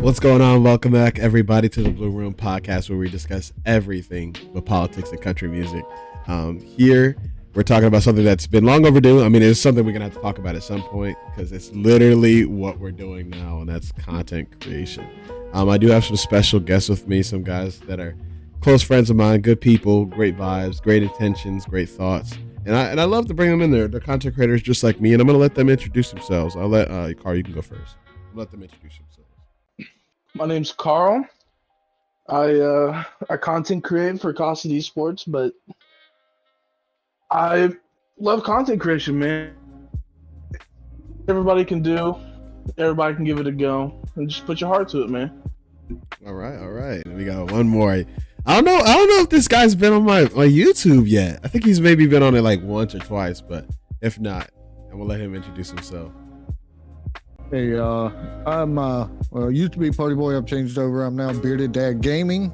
What's going on? Welcome back, everybody, to the Blue Room Podcast, where we discuss everything but politics and country music. Here, we're talking about something that's been long overdue. I mean, it's something we're gonna have to talk about at some point because it's literally what we're doing now, and that's content creation. I do have some special guests with me, some guys that are close friends of mine, good people, great vibes, great intentions, great thoughts, and I love to bring them in there. They're content creators just like me, and I'm gonna let them introduce themselves. I'll let Carl, you can go first. Let them introduce themselves. My name's Carl. I content create for Costed Esports, but I love content creation, man. Everybody can do. Everybody can give it a go, and just put your heart to it, man. All right. We got one more. I don't know if this guy's been on my YouTube yet. I think he's maybe been on it like once or twice, but if not, I'm gonna let him introduce himself. Hey, I'm used to be Party Boy. I've changed over. I'm now Bearded Dad Gaming.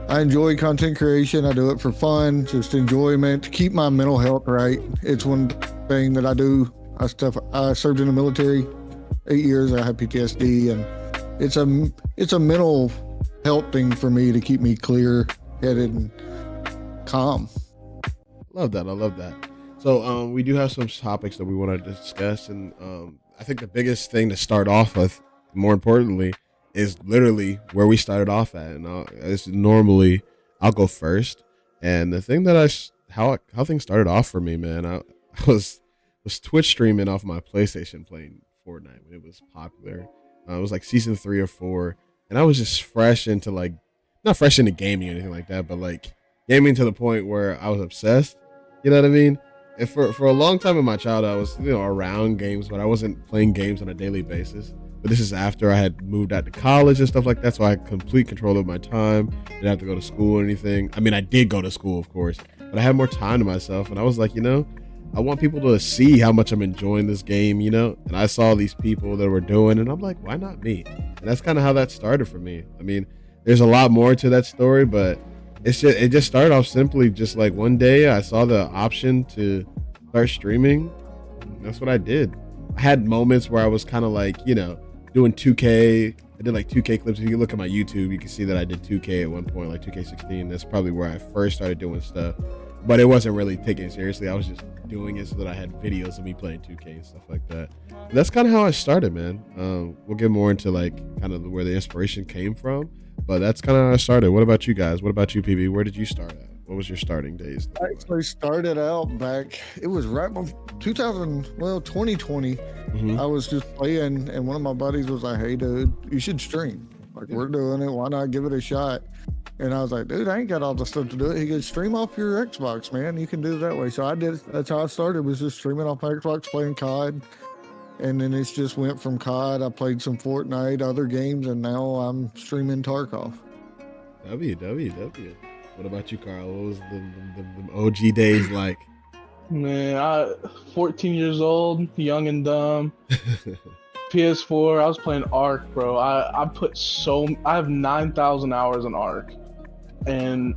I enjoy content creation. I do it for fun, just enjoyment, to keep my mental health right. It's one thing that I do. I served in the military 8 years. I have PTSD, and it's a mental health thing for me to keep me clear-headed and calm. I love that. So we do have some topics that we want to discuss, and I think the biggest thing to start off with, more importantly, is literally where we started off at. And normally I'll go first. And the thing that how things started off for me, man, I was Twitch streaming off my PlayStation playing Fortnite when it was popular. It was like season 3 or 4, and I was just not fresh into gaming or anything like that, but like gaming to the point where I was obsessed. You know what I mean? And for a long time in my childhood, I was around games, but I wasn't playing games on a daily basis. But this is after I had moved out to college and stuff like that, so I had complete control of my time. Didn't have to go to school or anything. I mean, I did go to school, of course, but I had more time to myself. And I was like, I want people to see how much I'm enjoying this game, And I saw these people that were doing, and I'm like, why not me? And that's kind of how that started for me. I mean, there's a lot more to that story, but it just started off simply just like one day I saw the option to start streaming. That's what I did. I had moments where I was kind of like, doing 2K. I did like 2K clips. If you look at my YouTube, you can see that I did 2K at one point, like 2K16. That's probably where I first started doing stuff. But it wasn't really taking it seriously. I was just doing it so that I had videos of me playing 2K and stuff like that. But that's kind of how I started, man. We'll get more into like kind of where the inspiration came from. But that's kind of how I started. What about you guys? What about you, PB? Where did you start at? What was your starting days? I actually started out back, it was right before 2020. Mm-hmm. I was just playing, and one of my buddies was like, hey, dude, you should stream. Like, we're doing it. Why not give it a shot? And I was like, dude, I ain't got all the stuff to do it. He goes, stream off your Xbox, man. You can do it that way. So I did. That's how I started, was just streaming off my Xbox, playing COD. And then it's just went from COD. I played some Fortnite, other games, and now I'm streaming Tarkov. W. What about you, Carl? What was the OG days like? Man, 14 years old, young and dumb. PS4, I was playing Ark, bro. I have 9,000 hours on Ark, and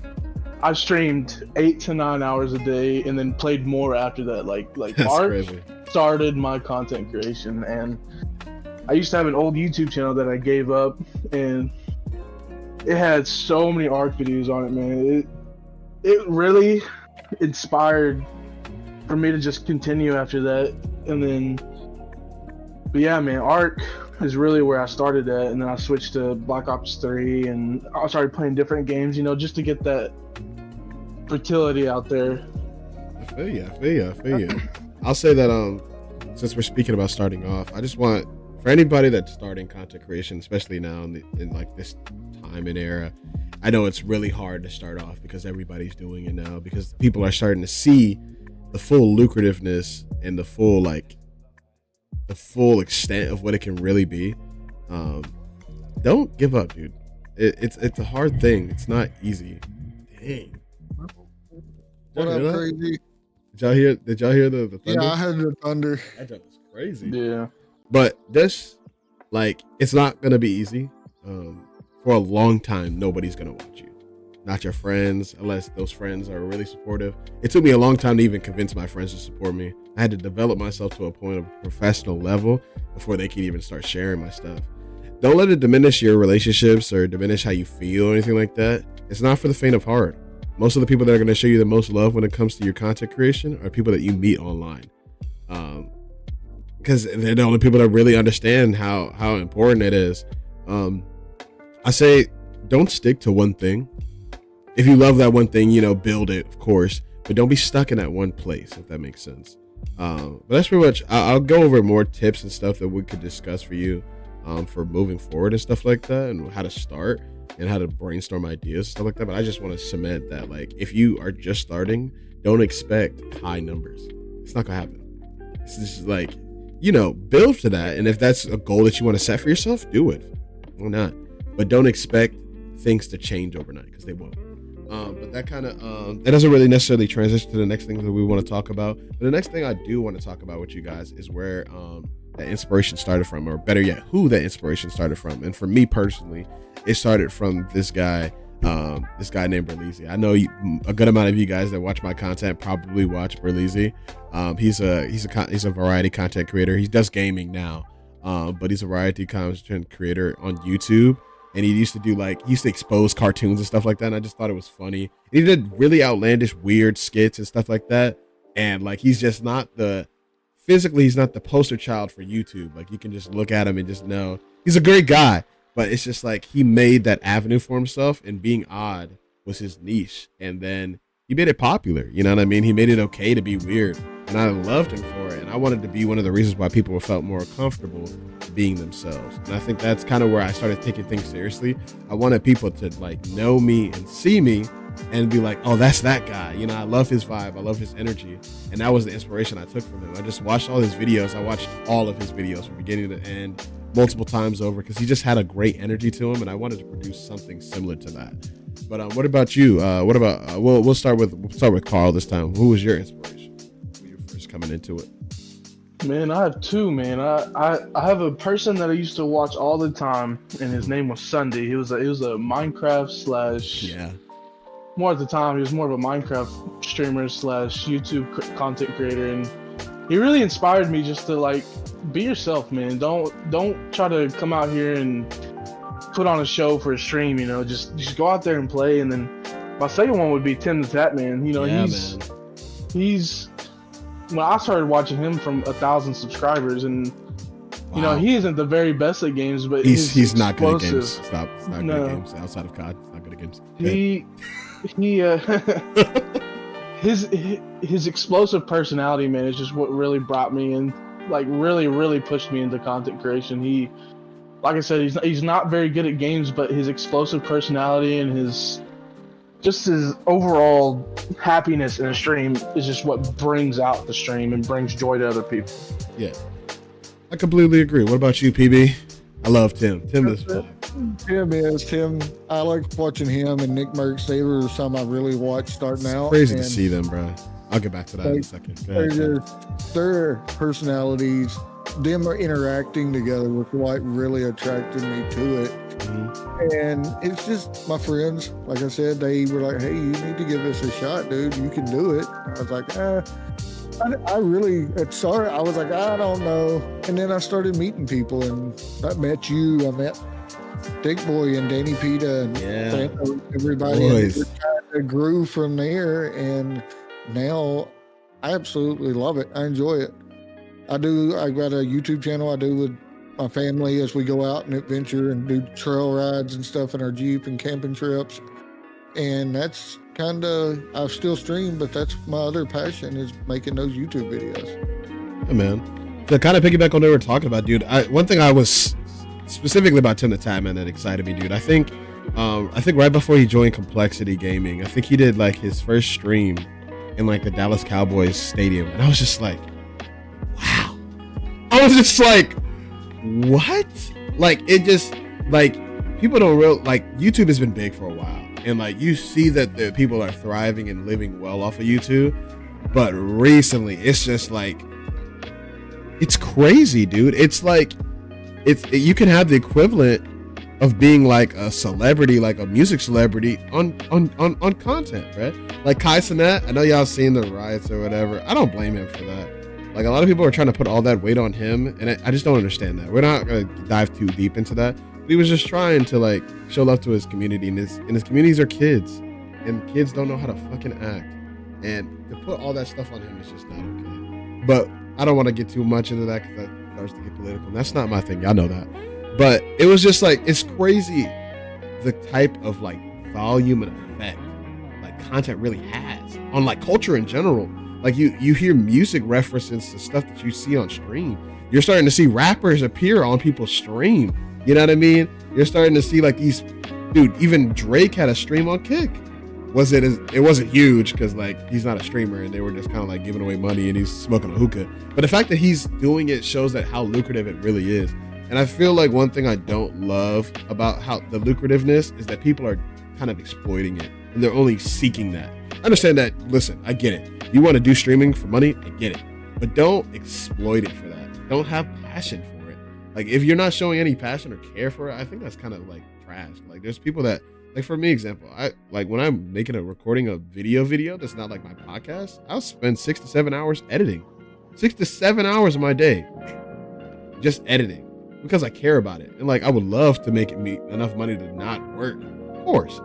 I streamed 8 to 9 hours a day, and then played more after that. Like That's Ark crazy. Started my content creation, and I used to have an old YouTube channel that I gave up, and it had so many Ark videos on it, man. It really inspired for me to just continue after that, and then. But yeah, man, Ark is really where I started at, and then I switched to Black Ops 3, and I started playing different games, just to get that fertility out there. I feel you. I'll say that since we're speaking about starting off, I just want, for anybody that's starting content creation, especially now in like this time and era, I know it's really hard to start off because everybody's doing it now, because people are starting to see the full lucrativeness and the full extent of what it can really be. Don't give up, dude. It's a hard thing. It's not easy. Dang. What up, crazy? Did y'all hear the thunder? Yeah, I heard the thunder. That joke was crazy. Yeah. But this, it's not gonna be easy. For a long time, nobody's gonna watch you. Not your friends, unless those friends are really supportive. It took me a long time to even convince my friends to support me. I had to develop myself to a point of professional level before they could even start sharing my stuff. don't let it diminish your relationships or diminish how you feel or anything like that. It's not for the faint of heart. Most of the people that are going to show you the most love when it comes to your content creation are people that you meet online. Because they're the only people that really understand how important it is. I say, don't stick to one thing. If you love that one thing, build it, of course, but don't be stuck in that one place, if that makes sense. But that's pretty much, I'll go over more tips and stuff that we could discuss for you for moving forward and stuff like that, and how to start and how to brainstorm ideas and stuff like that. But I just want to cement that, like, if you are just starting, don't expect high numbers. It's not gonna happen. It's just like, build to that. And if that's a goal that you want to set for yourself, do it. Why not? But don't expect things to change overnight, because they won't. But that kind of that doesn't really necessarily transition to the next thing that we want to talk about. But the next thing I do want to talk about with you guys is where that inspiration started from, or better yet, who that inspiration started from. And for me personally, it started from this guy named Berleezy. I know a good amount of you guys that watch my content probably watch Berleezy. He's a variety content creator. He does gaming now, but he's a variety content creator on YouTube. And he used to expose cartoons and stuff like that. And I just thought it was funny. He did really outlandish, weird skits and stuff like that. And like, he's just not he's not the poster child for YouTube. Like, you can just look at him and just know he's a great guy. But it's just like, he made that avenue for himself, and being odd was his niche. And then he made it popular. You know what I mean? He made it okay to be weird. And I loved him for it. And I wanted to be one of the reasons why people felt more comfortable being themselves. And I think that's kind of where I started taking things seriously. I wanted people to like know me and see me and be like, oh, that's that guy. I love his vibe. I love his energy. And that was the inspiration I took from him. I just watched all his videos. I watched all of his videos from beginning to end multiple times over, because he just had a great energy to him. And I wanted to produce something similar to that. But what about you? We'll start with Carl this time. Who was your inspiration when you were first coming into it? Man, I have two, man. I have a person that I used to watch all the time, and his name was Sunday. He was a Minecraft / more at the time, he was more of a Minecraft streamer / YouTube content creator, and he really inspired me just to like be yourself, man. Don't try to come out here and put on a show for a stream, just go out there and play. And then my second one would be TimTheTatman. He's when I started watching him from 1,000 subscribers, and he isn't the very best at games, but he's not good at games. Stop. It's not good at games outside of COD. It's not good at games. His explosive personality, man, is just what really brought me in, like really, really pushed me into content creation. He, like I said, he's not very good at games, but his explosive personality and his overall happiness in a stream is just what brings out the stream and brings joy to other people. Yeah, I completely agree. What about you, PB? I love Tim. Tim is Tim. I like watching him and Nick Merckx. They were some I really watched starting out. Crazy to see them, bro. I'll get back to that in a second. Their personalities, them interacting together was what really attracted me to it. Mm-hmm. And it's just my friends, like I said, they were like, hey, you need to give this a shot, dude. You can do it. I was like, I really, at start, I was like, I don't know. And then I started meeting people, and I met you. I met Dick Boy and Danny Pita and everybody. And it kind of grew from there, and now I absolutely love it. I enjoy it. I've got a YouTube channel I do with my family as we go out and adventure and do trail rides and stuff in our Jeep and camping trips. And that's kind of, I still stream, but that's my other passion, is making those YouTube videos. Hey, man. To kind of piggyback on what we were talking about, dude, one thing I was specifically about TimTheTatman that excited me, dude, I think right before he joined Complexity Gaming, I think he did like his first stream in like the Dallas Cowboys stadium. And I was just like, wow. I was just like, what? Like, it just, like, people don't like, YouTube has been big for a while. And like, you see that the people are thriving and living well off of YouTube. But recently, it's just like, it's crazy, dude. It's like, you can have the equivalent of being like a celebrity, like a music celebrity on content, right? Like Kai Cenat, I know y'all seen the riots or whatever. I don't blame him for that. Like a lot of people are trying to put all that weight on him, and I just don't understand that. We're not gonna dive too deep into that. But he was just trying to like show love to his community, and his communities are kids, and kids don't know how to fucking act, and to put all that stuff on him is just not okay. But I don't want to get too much into that because that starts to get political. And that's not my thing, y'all know that. But it was just like, it's crazy the type of like volume and effect like content really has on like culture in general. Like you hear music references to stuff that you see on stream. You're starting to see rappers appear on people's stream. You know what I mean? You're starting to see like these, dude, even Drake had a stream on Kick. It wasn't huge because like he's not a streamer and they were just kind of like giving away money and he's smoking a hookah. But the fact that he's doing it shows that how lucrative it really is. And I feel like one thing I don't love about how the lucrativeness is that people are kind of exploiting it and they're only seeking that. I understand that. Listen, I get it. You want to do streaming for money, I get it. But don't exploit it for that. Don't have passion for it. Like if you're not showing any passion or care for it, I think that's kind of like trash. Like there's people that, like for me example, I like when I'm making a recording a video that's not like my podcast, I'll spend 6 to 7 hours editing. 6 to 7 hours of my day just editing because I care about it. And like I would love to make it me enough money to not work, of course.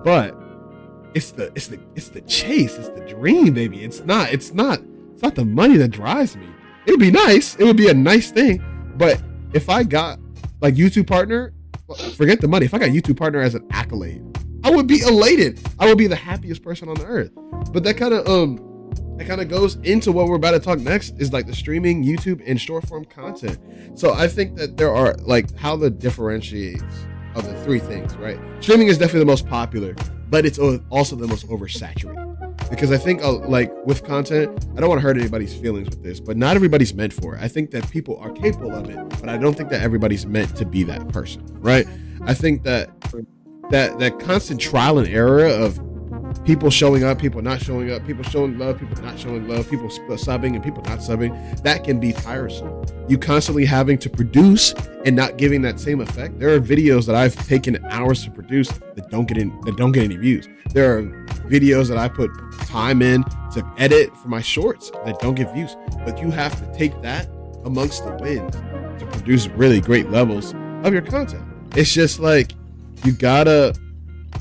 But it's the chase, it's the dream, baby. It's not the money that drives me. It'd be nice. It would be a nice thing. But if I got like YouTube partner, forget the money. If I got YouTube partner as an accolade, I would be elated. I would be the happiest person on the earth. But that kind of goes into what we're about to talk next is like the streaming, YouTube, and short form content. So I think that there are like how the differentiates of the three things, right? Streaming is definitely the most popular, but it's also the most oversaturated. Because I think like with content, I don't want to hurt anybody's feelings with this, but not everybody's meant for it. I think that people are capable of it, but I don't think that everybody's meant to be that person, right? I think that constant trial and error of people showing up, people not showing up, people showing love, people not showing love, people subbing and people not subbing, that can be tiresome. You constantly having to produce and not giving that same effect. There are videos that I've taken hours to produce that don't get any views. There are videos that I put time in to edit for my shorts that don't get views. But you have to take that amongst the wins to produce really great levels of your content. It's just like you gotta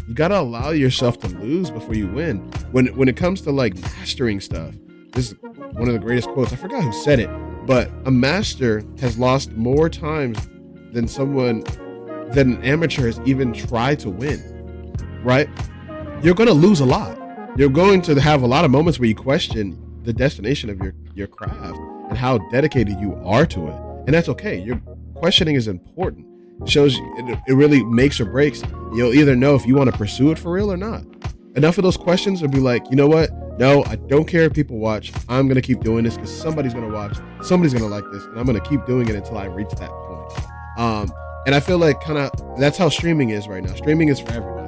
allow yourself to lose before you win. When it comes to like mastering stuff, this is one of the greatest quotes. I forgot who said it, but a master has lost more times than an amateur has even tried to win, right? You're going to lose a lot. You're going to have a lot of moments where you question the destination of your craft and how dedicated you are to it. And that's okay. Your questioning is important. It shows it really makes or breaks. You'll either know if you want to pursue it for real or not. Enough of those questions will be like, you know what? No, I don't care if people watch. I'm going to keep doing this because somebody's going to watch. Somebody's going to like this. And I'm going to keep doing it until I reach that point. And I feel like kind of that's how streaming is right now. Streaming is for everybody.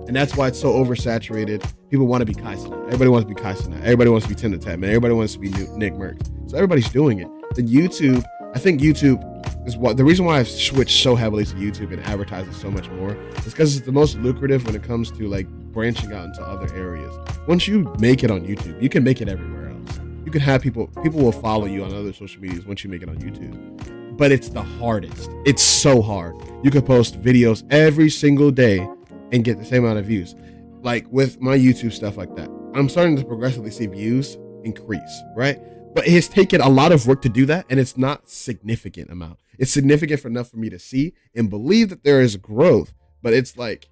And that's why it's so oversaturated. People want to be Kai Cenat. Everybody wants to be Kai Cenat. Everybody wants to be Tim the Tap Man. Everybody wants to be Nick Merckx. So everybody's doing it. Then YouTube, I think YouTube is what the reason why I've switched so heavily to YouTube and advertising so much more is because it's the most lucrative when it comes to like branching out into other areas. Once you make it on YouTube, you can make it everywhere else. You can have people will follow you on other social medias once you make it on YouTube. But it's the hardest. It's so hard. You could post videos every single day and get the same amount of views. Like with my YouTube stuff like that, I'm starting to progressively see views increase, right? But it has taken a lot of work to do that, and it's not significant amount. It's significant enough for me to see and believe that there is growth, but it's like,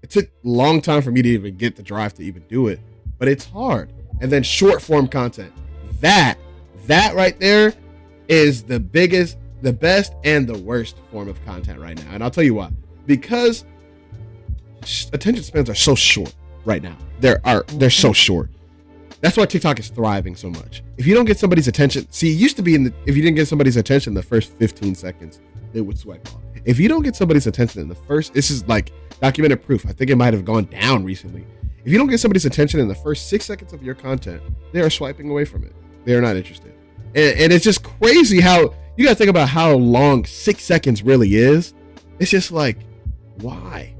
it took a long time for me to even get the drive to even do it, but it's hard. And then short form content, that right there is the biggest, the best, and the worst form of content right now. And I'll tell you why. Because attention spans are so short right now. They're so short. That's why TikTok is thriving so much. If you don't get somebody's attention, see, it used to be if you didn't get somebody's attention in the first 15 seconds, they would swipe off. If you don't get somebody's attention in the first, this is like documented proof. I think it might have gone down recently. If you don't get somebody's attention in the first 6 seconds of your content, they are swiping away from it. They are not interested. And it's just crazy how you got to think about how long 6 seconds really is. It's just like, why?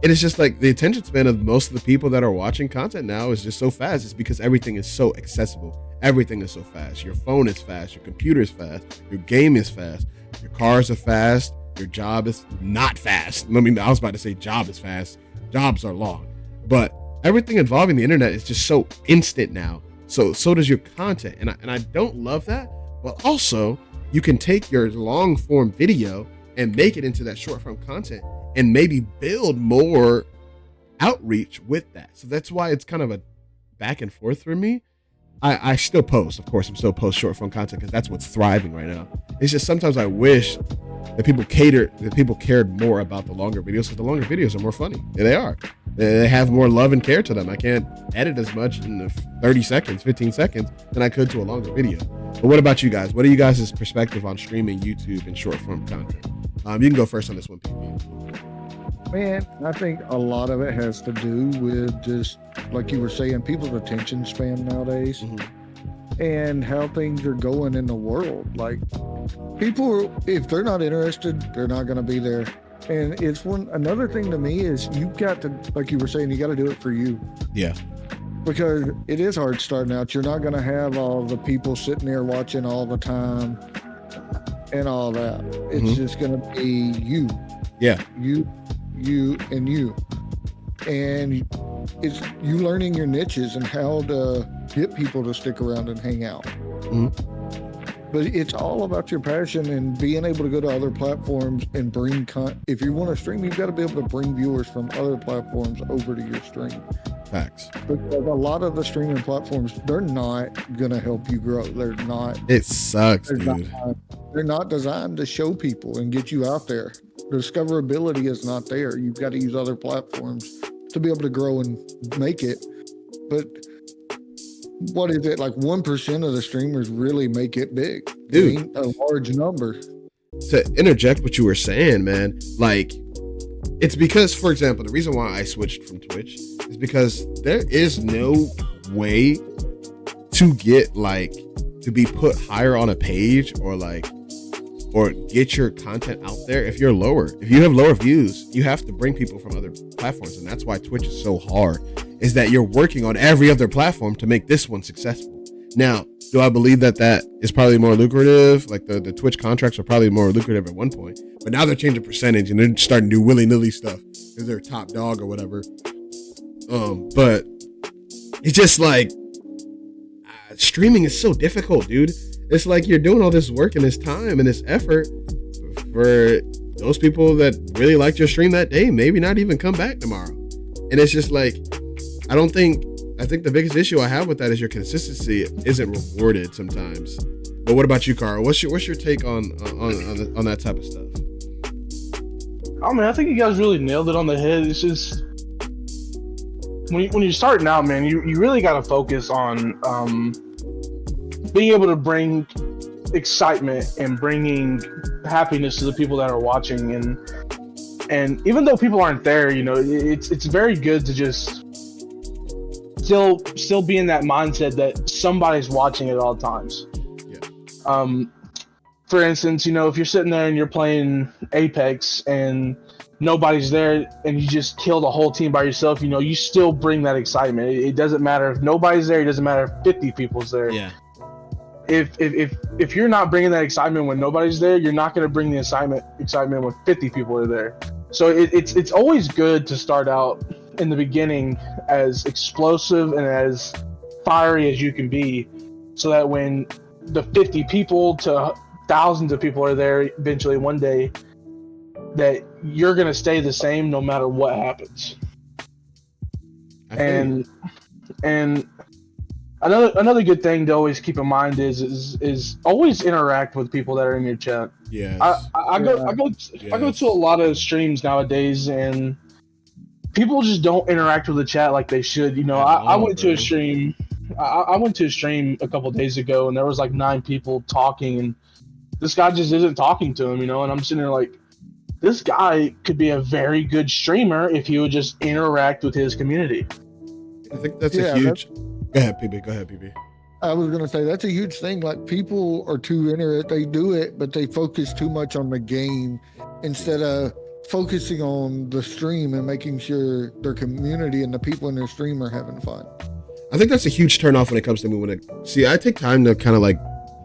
And it's just like the attention span of most of the people that are watching content now is just so fast. It's because everything is so accessible. Everything is so fast. Your phone is fast. Your computer is fast. Your game is fast. Your cars are fast. Your job is not fast. I mean, I was about to say job is fast. Jobs are long. But everything involving the internet is just so instant now. So does your content. And I don't love that. But also, you can take your long form video and make it into that short form content and maybe build more outreach with that. So that's why it's kind of a back and forth for me. I still post, of course, I'm still post short form content because that's what's thriving right now. It's just sometimes I wish that people cared more about the longer videos, because the longer videos are more funny. Yeah, they are. They have more love and care to them. I can't edit as much in the 30 seconds, 15 seconds than I could to a longer video. But what about you guys? What are you guys' perspective on streaming YouTube and short form content? You can go first on this one, PP. Man, I think a lot of it has to do with just, like you were saying, people's attention span nowadays, and how things are going in the world. Like, people, if they're not interested, they're not going to be there. And it's another thing to me is you've got to, like you were saying, you got to do it for you. Yeah. Because it is hard starting out. You're not going to have all the people sitting there watching all the time and all that. It's just going to be you. Yeah. You, and you. And it's you learning your niches and how to get people to stick around and hang out. But it's all about your passion and being able to go to other platforms and bring if you want to stream, you've got to be able to bring viewers from other platforms over to your stream. Facts. Because a lot of the streaming platforms, they're not going to help you grow. They're not. It sucks, dude. They're not designed to show people and get you out there. The discoverability is not there. You've got to use other platforms to be able to grow and make it. But what is it, like 1% of the streamers really make it big? Dude, it ain't a large number. To interject what you were saying, man, like, it's because, for example, the reason why I switched from Twitch is because there is no way to get, like, to be put higher on a page or get your content out there if you're lower. If you have lower views, you have to bring people from other platforms. And that's why Twitch is so hard, is that you're working on every other platform to make this one successful. Now, do I believe that is probably more lucrative? Like the Twitch contracts are probably more lucrative at one point, but now they're changing percentage and they're starting to do willy-nilly stuff because they're top dog or whatever. But it's just like streaming is so difficult, dude. It's like you're doing all this work and this time and this effort for those people that really liked your stream that day, maybe not even come back tomorrow. And it's just like, I think the biggest issue I have with that is your consistency isn't rewarded sometimes. But what about you, Carl? What's your take on that type of stuff? I mean, I think you guys really nailed it on the head. It's just when you're starting out, man, you really got to focus on being able to bring excitement and bringing happiness to the people that are watching. And even though people aren't there, you know, it's very good to just still be in that mindset that somebody's watching at all times. Yeah. For instance, you know, if you're sitting there and you're playing Apex and nobody's there and you just kill the whole team by yourself, you know, you still bring that excitement. It doesn't matter if nobody's there. It doesn't matter if 50 people's there. Yeah. If you're not bringing that excitement when nobody's there, you're not going to bring the excitement when 50 people are there. So it's always good to start out in the beginning as explosive and as fiery as you can be, so that when the 50 people to thousands of people are there eventually one day, that you're going to stay the same no matter what happens. And another good thing to always keep in mind is always interact with people that are in your chat. Yeah. I go to a lot of streams nowadays and people just don't interact with the chat like they should. You know, I went to a stream. I went to a stream a couple days ago and there was like 9 people talking and this guy just isn't talking to him, you know, and I'm sitting there like, this guy could be a very good streamer if he would just interact with his community. I think that's a huge... Go ahead, PB. I was going to say, that's a huge thing. Like, people are too interested. They do it, but they focus too much on the game instead of focusing on the stream and making sure their community and the people in their stream are having fun. I think that's a huge turnoff when it comes to me. I take time to kind of like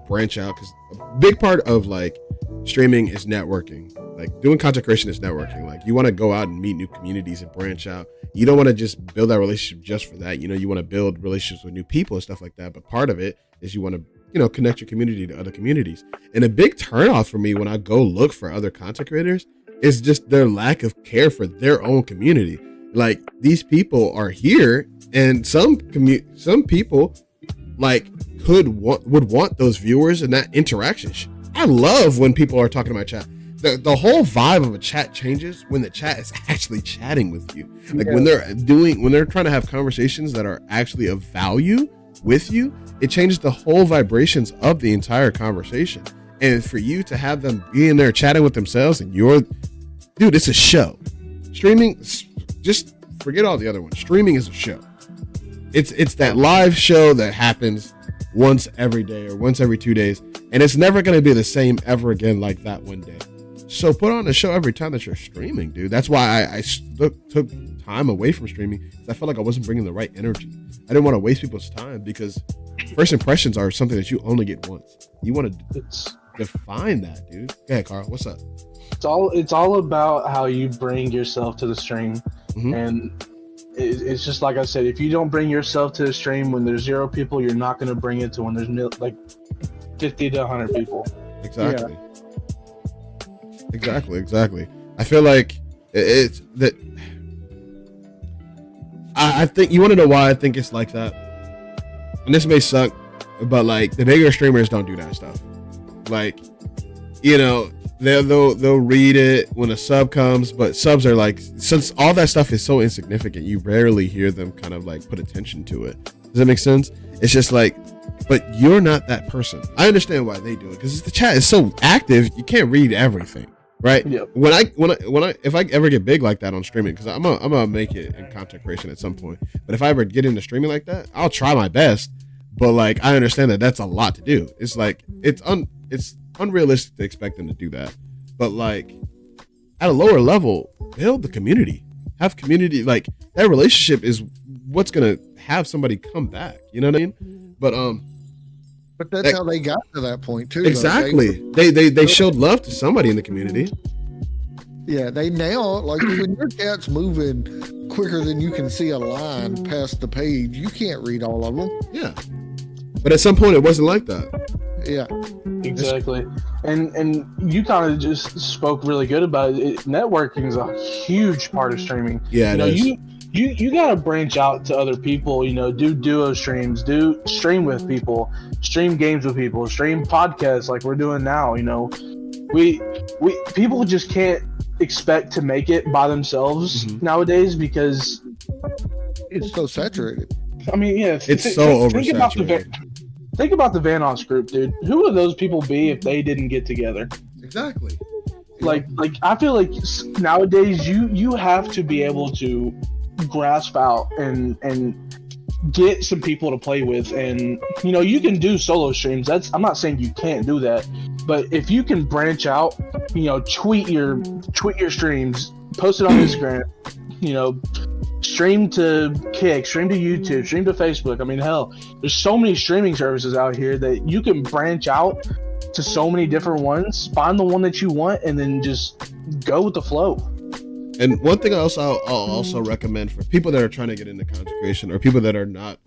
branch out, because a big part of like streaming is networking. Like doing content creation is networking. Like you want to go out and meet new communities and branch out. You don't want to just build that relationship just for that. You want to build relationships with new people and stuff like that. But part of it is you want to, connect your community to other communities. And a big turnoff for me when I go look for other content creators is just their lack of care for their own community. Like these people are here, and some people like would want those viewers and that interaction. I love when people are talking to my chat. The whole vibe of a chat changes when the chat is actually chatting with you. Like when they're trying to have conversations that are actually of value with you, it changes the whole vibrations of the entire conversation. And for you to have them be in there chatting with themselves, and dude, it's a show. Streaming, just forget all the other ones. Streaming is a show. It's that live show that happens once every day or once every 2 days, and it's never going to be the same ever again like that one day. So put on a show every time that you're streaming, dude. That's why I took time away from streaming, because I felt like I wasn't bringing the right energy. I didn't want to waste people's time, because first impressions are something that you only get once. You want to define that, dude. Go ahead, Carl. What's up? It's all about how you bring yourself to the stream. Mm-hmm. And it's just like I said, if you don't bring yourself to the stream when there's 0 people, you're not going to bring it to when there's like 50 to 100 people. Exactly. Yeah. Exactly. I feel like it's that. I think you want to know why I think it's like that. And this may suck, but like the bigger streamers don't do that stuff. Like, they'll read it when a sub comes, but subs are like, since all that stuff is so insignificant, you rarely hear them kind of like put attention to it. Does that make sense? It's just like, but you're not that person. I understand why they do it, because the chat is so active, you can't read everything. Right. Yep. If I ever get big like that on streaming, because I'm gonna make it in content creation at some point. But if I ever get into streaming like that, I'll try my best. But like, I understand that that's a lot to do. It's like it's unrealistic to expect them to do that. But like, at a lower level, build the community. Have community. Like that relationship is what's gonna have somebody come back. You know what I mean? But that's how they got to that point too. Exactly. They showed love to somebody in the community. Yeah, they now, like when your cat's moving quicker than you can see a line past the page, you can't read all of them. Yeah. But at some point it wasn't like that. Yeah. Exactly. And you kind of just spoke really good about it. Networking is a huge part of streaming. Yeah, it is. You gotta branch out to other people, do duo streams, stream with people, stream games with people, stream podcasts like we're doing now. We people just can't expect to make it by themselves nowadays, because it's so saturated. I mean, yeah, it's so oversaturated. Think about the Vanoss group, dude. Who would those people be if they didn't get together? Exactly. Like I feel like nowadays you have to be able to grasp out and get some people to play with, and you can do solo streams. I'm not saying you can't do that, but if you can branch out, tweet your streams, post it on Instagram, stream to Kick, stream to YouTube, stream to Facebook. I mean, hell, there's so many streaming services out here that you can branch out to so many different ones, find the one that you want, and then just go with the flow. And one thing I'll also recommend for people that are trying to get into content creation, or people that are not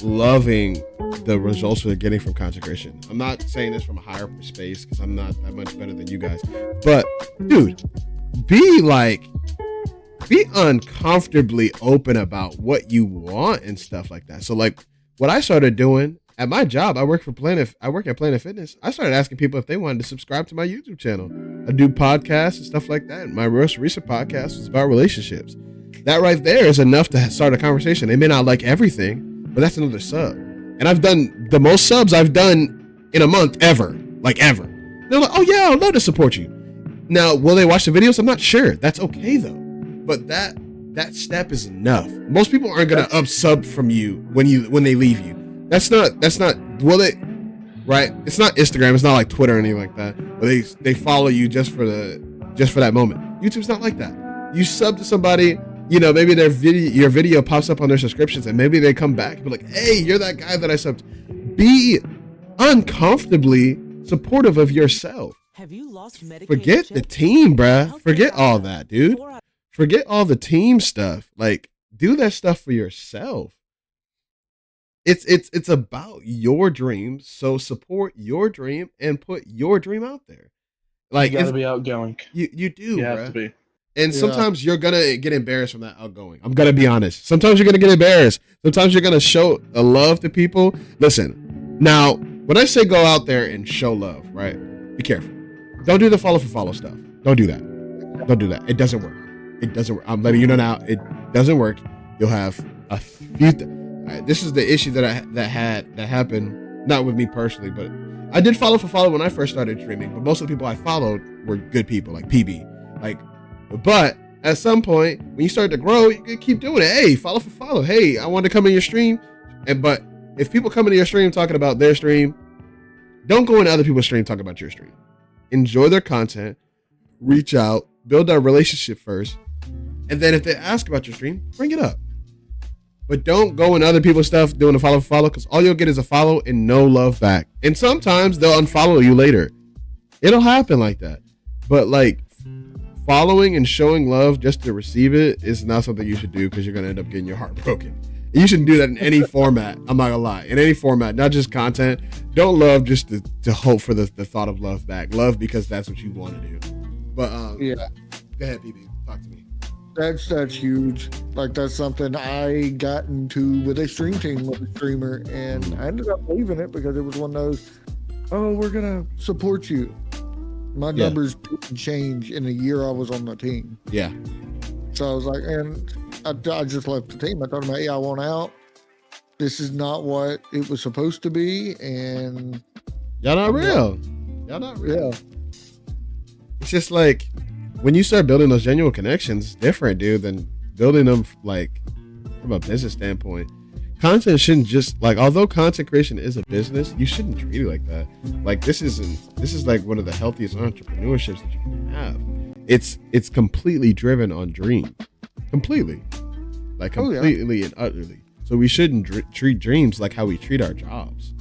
loving the results they're getting from content creation. I'm not saying this from a higher space, because I'm not that much better than you guys. But dude, be uncomfortably open about what you want and stuff like that. So like what I started doing at my job, I work at Planet Fitness. I started asking people if they wanted to subscribe to my YouTube channel. I do podcasts and stuff like that. My most recent podcast was about relationships. That right there is enough to start a conversation. They may not like everything, but that's another sub. And I've done the most subs I've done in a month ever. They're like, oh yeah, I'd love to support you. Now, will they watch the videos? I'm not sure. That's okay though. But that step is enough. Most people aren't gonna up-sub from you when they leave you. That's not will it, right? It's not Instagram, it's not like Twitter or anything like that, where they follow you just for that moment. YouTube's not like that. You sub to somebody, you know, maybe your video pops up on their subscriptions, and maybe they come back and be like, hey, you're that guy that I subbed. Be uncomfortably supportive of yourself. Have you lost Forget the team, bruh. Forget all that, dude. Forget all the team stuff. Like, do that stuff for yourself. It's about your dream. So support your dream and put your dream out there. Like, you gotta be outgoing. You do, You have bruh. to be. And sometimes you're gonna get embarrassed from that outgoing. I'm gonna be honest. Sometimes you're gonna get embarrassed. Sometimes you're gonna show a love to people. Listen, now when I say go out there and show love, right? Be careful. Don't do the follow for follow stuff. Don't do that. Don't do that. It doesn't work. It doesn't work. I'm letting you know now. It doesn't work. You'll have a few. This is the issue that happened. Not with me personally, but I did follow for follow when I first started streaming. But most of the people I followed were good people, like PB, like. But at some point, when you start to grow, you can keep doing it. Hey, follow for follow. Hey, I want to come in your stream. But if people come into your stream talking about their stream, don't go into other people's stream talking about your stream. Enjoy their content, reach out, build that relationship first, and then if they ask about your stream, bring it up. But don't go in other people's stuff doing a follow for follow, because all you'll get is a follow and no love back. And sometimes they'll unfollow you later. It'll happen like that. But like, following and showing love just to receive it is not something you should do, because you're going to end up getting your heart broken. You shouldn't do that in any format. I'm not going to lie. In any format, not just content. Don't love just to hope for the thought of love back. Love because that's what you want to do. But yeah. Go ahead, BB. Talk to me. That's huge. Like, that's something I got into with a stream team with a streamer, and I ended up leaving it because it was one of those, oh, we're going to support you. My numbers didn't change in a year I was on the team. Yeah. So I was like, and I just left the team. I told him, hey, I want out. This is not what it was supposed to be. And y'all not real. Y'all not real. Yeah. It's just like, when you start building those genuine connections, it's different, dude, than building them like from a business standpoint. Content shouldn't just, like, although content creation is a business, you shouldn't treat it like that. Like, this is like one of the healthiest entrepreneurships that you can have. It's completely driven on dreams. Completely. Like, completely and utterly. So we shouldn't treat dreams like how we treat our jobs.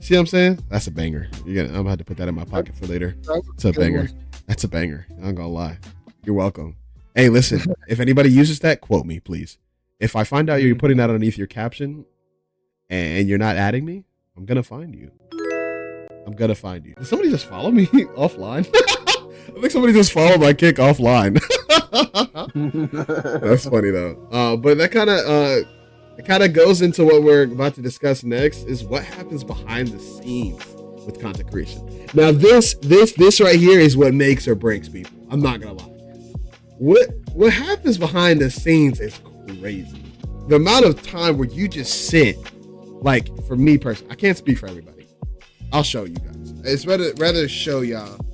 See what I'm saying? That's a banger. I'm gonna have to put that in my pocket for later. It's a banger. That's a banger. I'm not gonna lie. You're welcome. Hey, listen, if anybody uses that, quote me, please. If I find out you're putting that underneath your caption and you're not adding me, I'm going to find you. I'm going to find you. Did somebody just follow me offline? I think somebody just followed my kick offline. That's funny though. But that kind of goes into what we're about to discuss next, is what happens behind the scenes with content creation. Now this right here is what makes or breaks people. I'm not going to lie. What happens behind the scenes is crazy. The amount of time where you just sit, like, for me personally, I can't speak for everybody. I'll show you guys. It's rather show y'all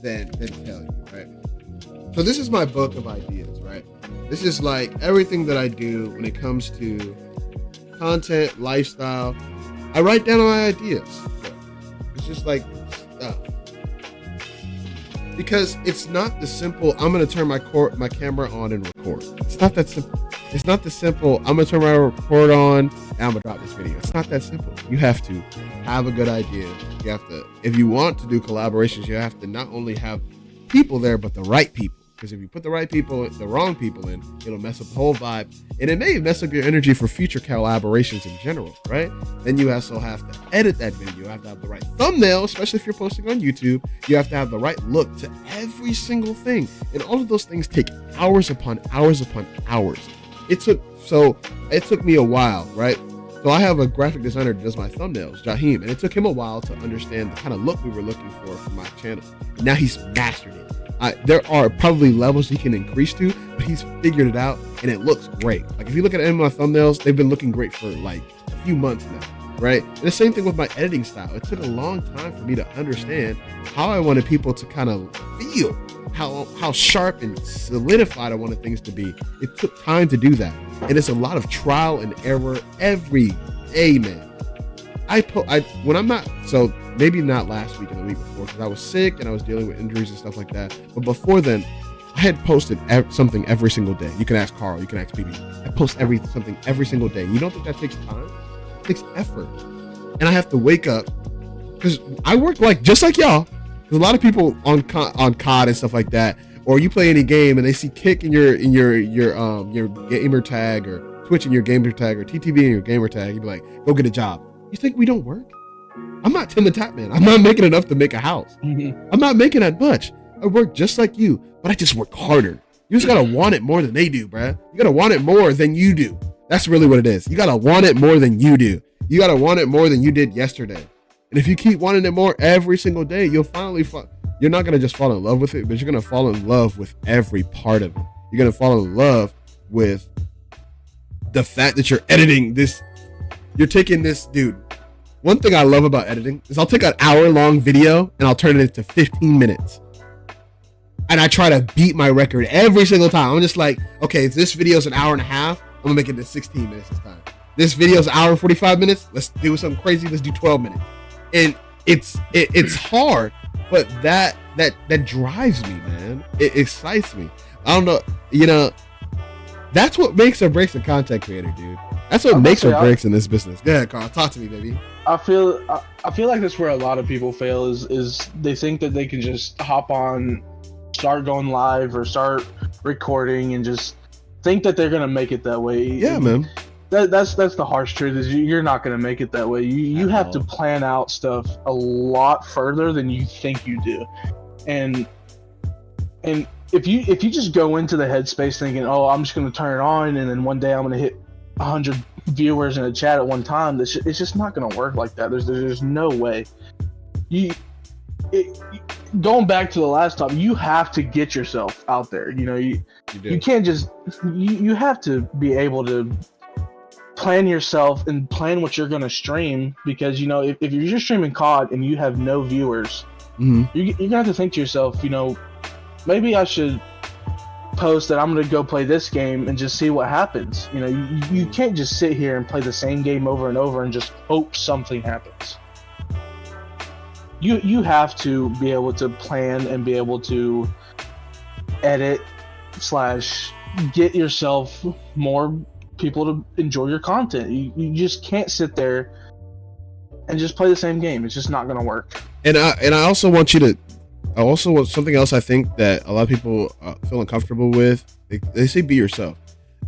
than tell you, right? So this is my book of ideas, right? This is like everything that I do when it comes to content, lifestyle. I write down my ideas. It's just like stuff. Because it's not the simple, I'm going to turn my camera on and record. It's not that simple. It's not the simple, I'm going to turn my record on and I'm going to drop this video. It's not that simple. You have to have a good idea. You have to, if you want to do collaborations, you have to not only have people there, but the right people. Because if you put the right people, the wrong people in, it'll mess up the whole vibe. And it may mess up your energy for future collaborations in general, right? Then you also have to edit that video. You have to have the right thumbnail, especially if you're posting on YouTube. You have to have the right look to every single thing. And all of those things take hours upon hours upon hours. It took me a while, right? So I have a graphic designer that does my thumbnails, Jaheim, and it took him a while to understand the kind of look we were looking for my channel. And now he's mastered it. There are probably levels he can increase to, but he's figured it out and it looks great. Like, if you look at any of my thumbnails, they've been looking great for like a few months now, right? And the same thing with my editing style. It took a long time for me to understand how I wanted people to kind of feel, how sharp and solidified I wanted things to be. It took time to do that. And it's a lot of trial and error every day, man. When I'm not, so maybe not last week and the week before, because I was sick and I was dealing with injuries and stuff like that. But before then, I had posted something every single day. You can ask Carl, you can ask PB. I post something every single day. You don't think that takes time? It takes effort. And I have to wake up because I work like just like y'all. There's a lot of people on COD and stuff like that, or you play any game and they see Kick in your gamer tag, or Twitch in your gamer tag, or TTV in your gamer tag. You be like, go get a job. You think we don't work? I'm not Tim the Tap Man. I'm not making enough to make a house. I'm not making that much. I work just like you, but I just work harder. You just gotta want it more than they do, bruh. You gotta want it more than you do. That's really what it is. You gotta want it more than you do. You gotta want it more than you did yesterday. And if you keep wanting it more every single day, you'll finally you're not gonna just fall in love with it, but you're gonna fall in love with every part of it. You're gonna fall in love with the fact that you're editing this. You're taking this, dude. One thing I love about editing is I'll take an hour-long video and I'll turn it into 15 minutes. And I try to beat my record every single time. I'm just like, okay, if this video is an hour and a half, I'm gonna make it to 16 minutes this time. This video is an hour and 45 minutes. Let's do something crazy. Let's do 12 minutes. And it's hard, but that drives me, man. It excites me. I don't know, that's what makes or breaks a content creator, dude. That's what makes or breaks in this business. Go ahead, Carl. Talk to me, baby. I feel like that's where a lot of people fail is they think that they can just hop on, start going live or start recording and just think that they're gonna make it that way. Yeah, man. That's the harsh truth is you're not gonna make it that way. You have to plan out stuff a lot further than you think you do, and if you just go into the headspace thinking, oh, I'm just gonna turn it on and then one day I'm gonna hit 100 viewers in a chat at one time, it's just not gonna work like that. There's no way. Going back to the last time, you have to get yourself out there. You can't just you have to be able to plan yourself and plan what you're going to stream, because if you're just streaming COD and you have no viewers, you're gonna have to think to yourself, maybe I should post that I'm gonna go play this game and just see what happens. You can't just sit here and play the same game over and over and just hope something happens. You have to be able to plan and be able to edit / get yourself more people to enjoy your content. You just can't sit there and just play the same game. It's just not going to work. And I also want something else I think that a lot of people feel uncomfortable with. They say be yourself.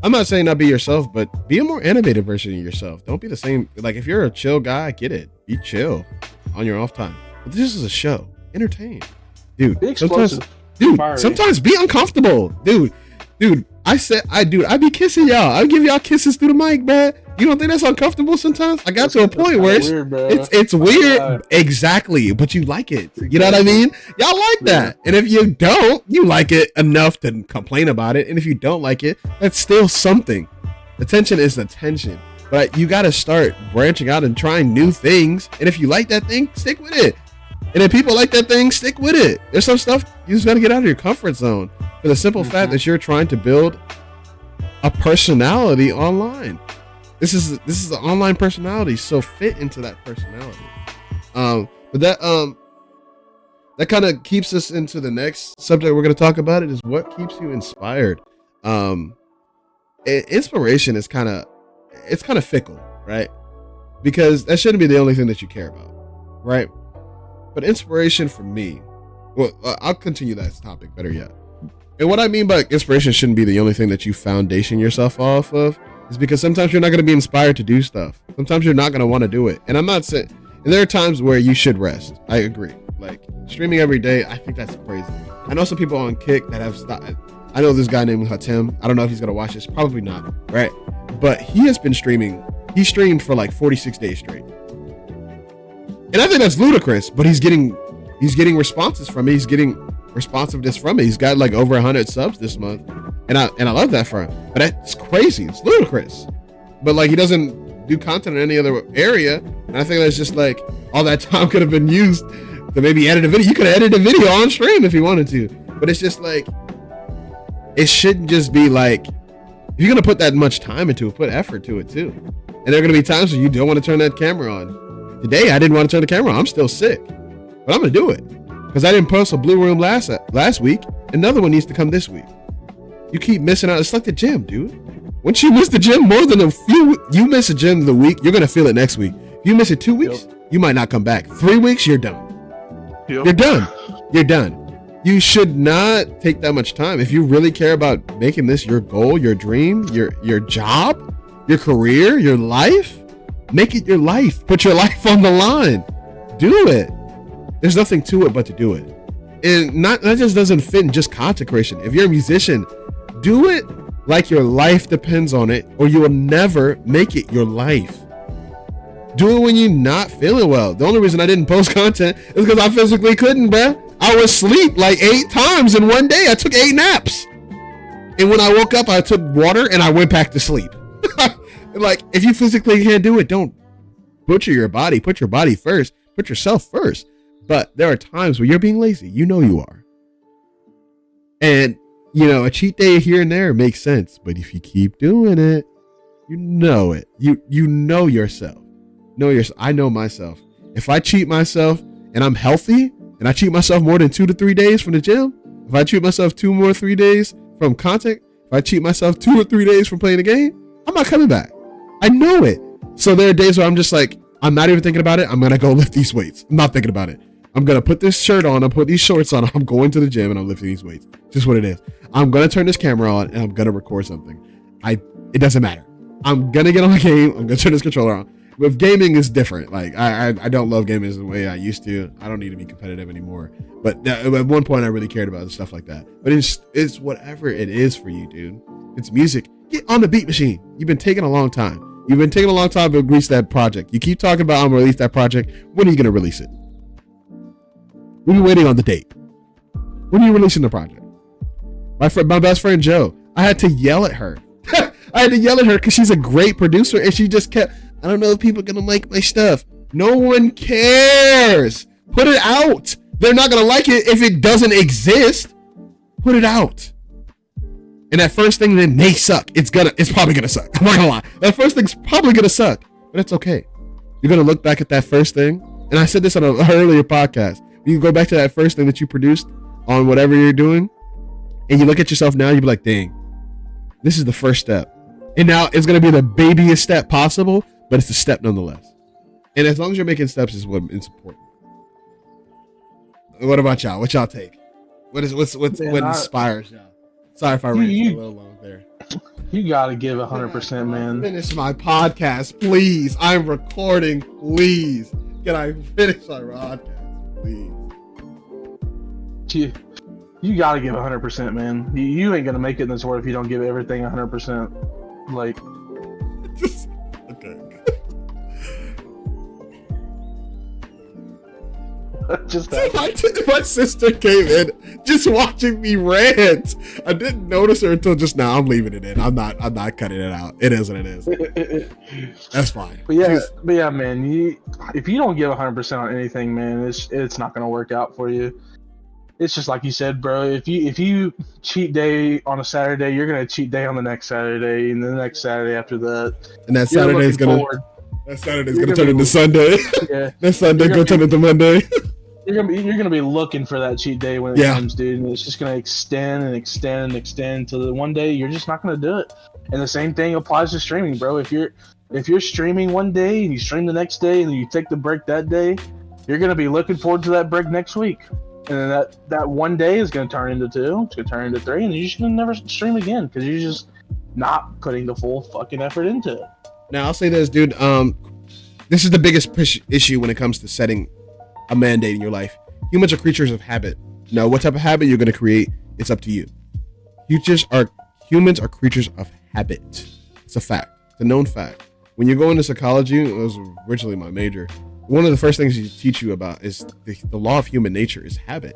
I'm not saying not be yourself, but be a more animated version of yourself. Don't be the same. Like, if you're a chill guy, I get it. Be chill on your off time. But this is a show. Entertain. Dude, be explosive. Sometimes be uncomfortable. Dude, I be kissing y'all. I give y'all kisses through the mic, man. You don't think that's uncomfortable sometimes? I got to a point where it's weird. Exactly, but you like it. You know what I mean? Y'all like that. And if you don't, you like it enough to complain about it. And if you don't like it, that's still something. Attention is attention. But you got to start branching out and trying new things. And if you like that thing, stick with it. And if people like that thing, stick with it. There's some stuff you just got to get out of your comfort zone for the simple fact that you're trying to build a personality online. This is the online personality, so fit into that personality. But that kind of keeps us into the next subject we're going to talk about. It is what keeps you inspired. Inspiration is kind of fickle, right? Because that shouldn't be the only thing that you care about, right? But inspiration for me, well, I'll continue that topic better yet. And what I mean by inspiration shouldn't be the only thing that you foundation yourself off of, is because sometimes you're not going to be inspired to do stuff. Sometimes you're not going to want to do it. And I'm not saying, and there are times where you should rest. I agree. Like streaming every day, I think that's crazy. I know some people on Kick that have stopped. I know this guy named Hatem. I don't know if he's going to watch this. Probably not. Right. But he has been streaming. He streamed for like 46 days straight. And I think that's ludicrous, but he's getting responses from it. He's getting responsiveness from it. He's got like over 100 subs this month. And I love that for him. But that's crazy. It's ludicrous. But like, he doesn't do content in any other area. And I think that's just like, all that time could have been used to maybe edit a video. You could have edited a video on stream if you wanted to. But it's just like, it shouldn't just be like, if you're going to put that much time into it, put effort to it too. And there are going to be times when you don't want to turn that camera on. Today, I didn't want to turn the camera on. I'm still sick. But I'm going to do it. Because I didn't post a blue room last week. Another one needs to come this week. You keep missing out. It's like the gym, dude. Once you miss the gym more than you miss a gym of the week, you're gonna feel it next week. If you miss it 2 weeks, you might not come back. 3 weeks, you're done. You're done. You're done. You should not take that much time. If you really care about making this your goal, your dream, your job, your career, your life, make it your life. Put your life on the line. Do it. There's nothing to it but to do it. And that just doesn't fit in just content creation. If you're a musician, do it like your life depends on it, or you will never make it your life. Do it when you're not feeling well. The only reason I didn't post content is because I physically couldn't, bruh. I was asleep like 8 times in one day. I took 8 naps. And when I woke up, I took water and I went back to sleep. Like, if you physically can't do it, don't butcher your body. Put your body first. Put yourself first. But there are times where you're being lazy. You know you are. And, you know, a cheat day here and there makes sense. But if you keep doing it, you know it. You know yourself. I know myself. If I cheat myself and I'm healthy, and I cheat myself more than 2 to 3 days from the gym, if I cheat myself 2 more 3 days from content, if I cheat myself 2 or 3 days from playing the game, I'm not coming back. I know it. So there are days where I'm just like, I'm not even thinking about it. I'm going to go lift these weights. I'm not thinking about it. I'm going to put this shirt on. I'll put these shorts on. I'm going to the gym and I'm lifting these weights. Just what it is. I'm going to turn this camera on and I'm going to record something. It doesn't matter. I'm going to get on the game. I'm going to turn this controller on. With gaming is different. Like I don't love gaming the way I used to. I don't need to be competitive anymore. But at one point I really cared about stuff like that. But it's whatever it is for you, dude. It's music. Get on the beat machine. You've been taking a long time. You've been taking a long time to release that project. You keep talking about I'm gonna release that project. When are you gonna release it? We've been waiting on the date. When are you releasing the project? My best friend Joe. I had to yell at her. I had to yell at her because she's a great producer and she just kept, I don't know if people are going to like my stuff. No one cares. Put it out. They're not going to like it if it doesn't exist. Put it out. And that first thing then may suck. It's probably going to suck. I'm not going to lie. That first thing's probably going to suck, but it's okay. You're going to look back at that first thing. And I said this on an earlier podcast. You can go back to that first thing that you produced on whatever you're doing. And you look at yourself now, you be like, dang, this is the first step. And now it's going to be the babyest step possible, but it's a step nonetheless. And as long as you're making steps is what is important. What about y'all? What y'all take? What inspires y'all? Sorry if I ran a little long there. You got to give 100%, man. Finish my podcast, please. I'm recording, please. Can I finish my podcast, please? You got to give 100%, man. You ain't going to make it in this world if you don't give everything 100%. Like, okay. My sister came in just watching me rant. I didn't notice her until just now. I'm leaving it in. I'm not cutting it out. It is what it is. That's fine. But yeah, man. If you don't give 100% on anything, man, it's not gonna work out for you. It's just like you said, bro. If you cheat day on a Saturday, you're gonna cheat day on the next Saturday, and the next Saturday after that. And that Saturday's gonna turn into Sunday. Yeah. That Sunday gonna turn into Monday. You're gonna be looking for that cheat day when it comes, dude. And it's just gonna extend and extend and extend until one day you're just not gonna do it. And the same thing applies to streaming, bro. If you're streaming one day and you stream the next day and then you take the break that day, you're gonna be looking forward to that break next week. And then that one day is going to turn into 2, it's going to turn into 3, and you're just going to never stream again because you're just not putting the full fucking effort into it. Now, I'll say this, dude. This is the biggest issue when it comes to setting a mandate in your life. Humans are creatures of habit. Now, what type of habit you're going to create, it's up to you. Humans are creatures of habit. It's a fact. It's a known fact. When you go into psychology, it was originally my major. One of the first things you teach you about is the law of human nature is habit.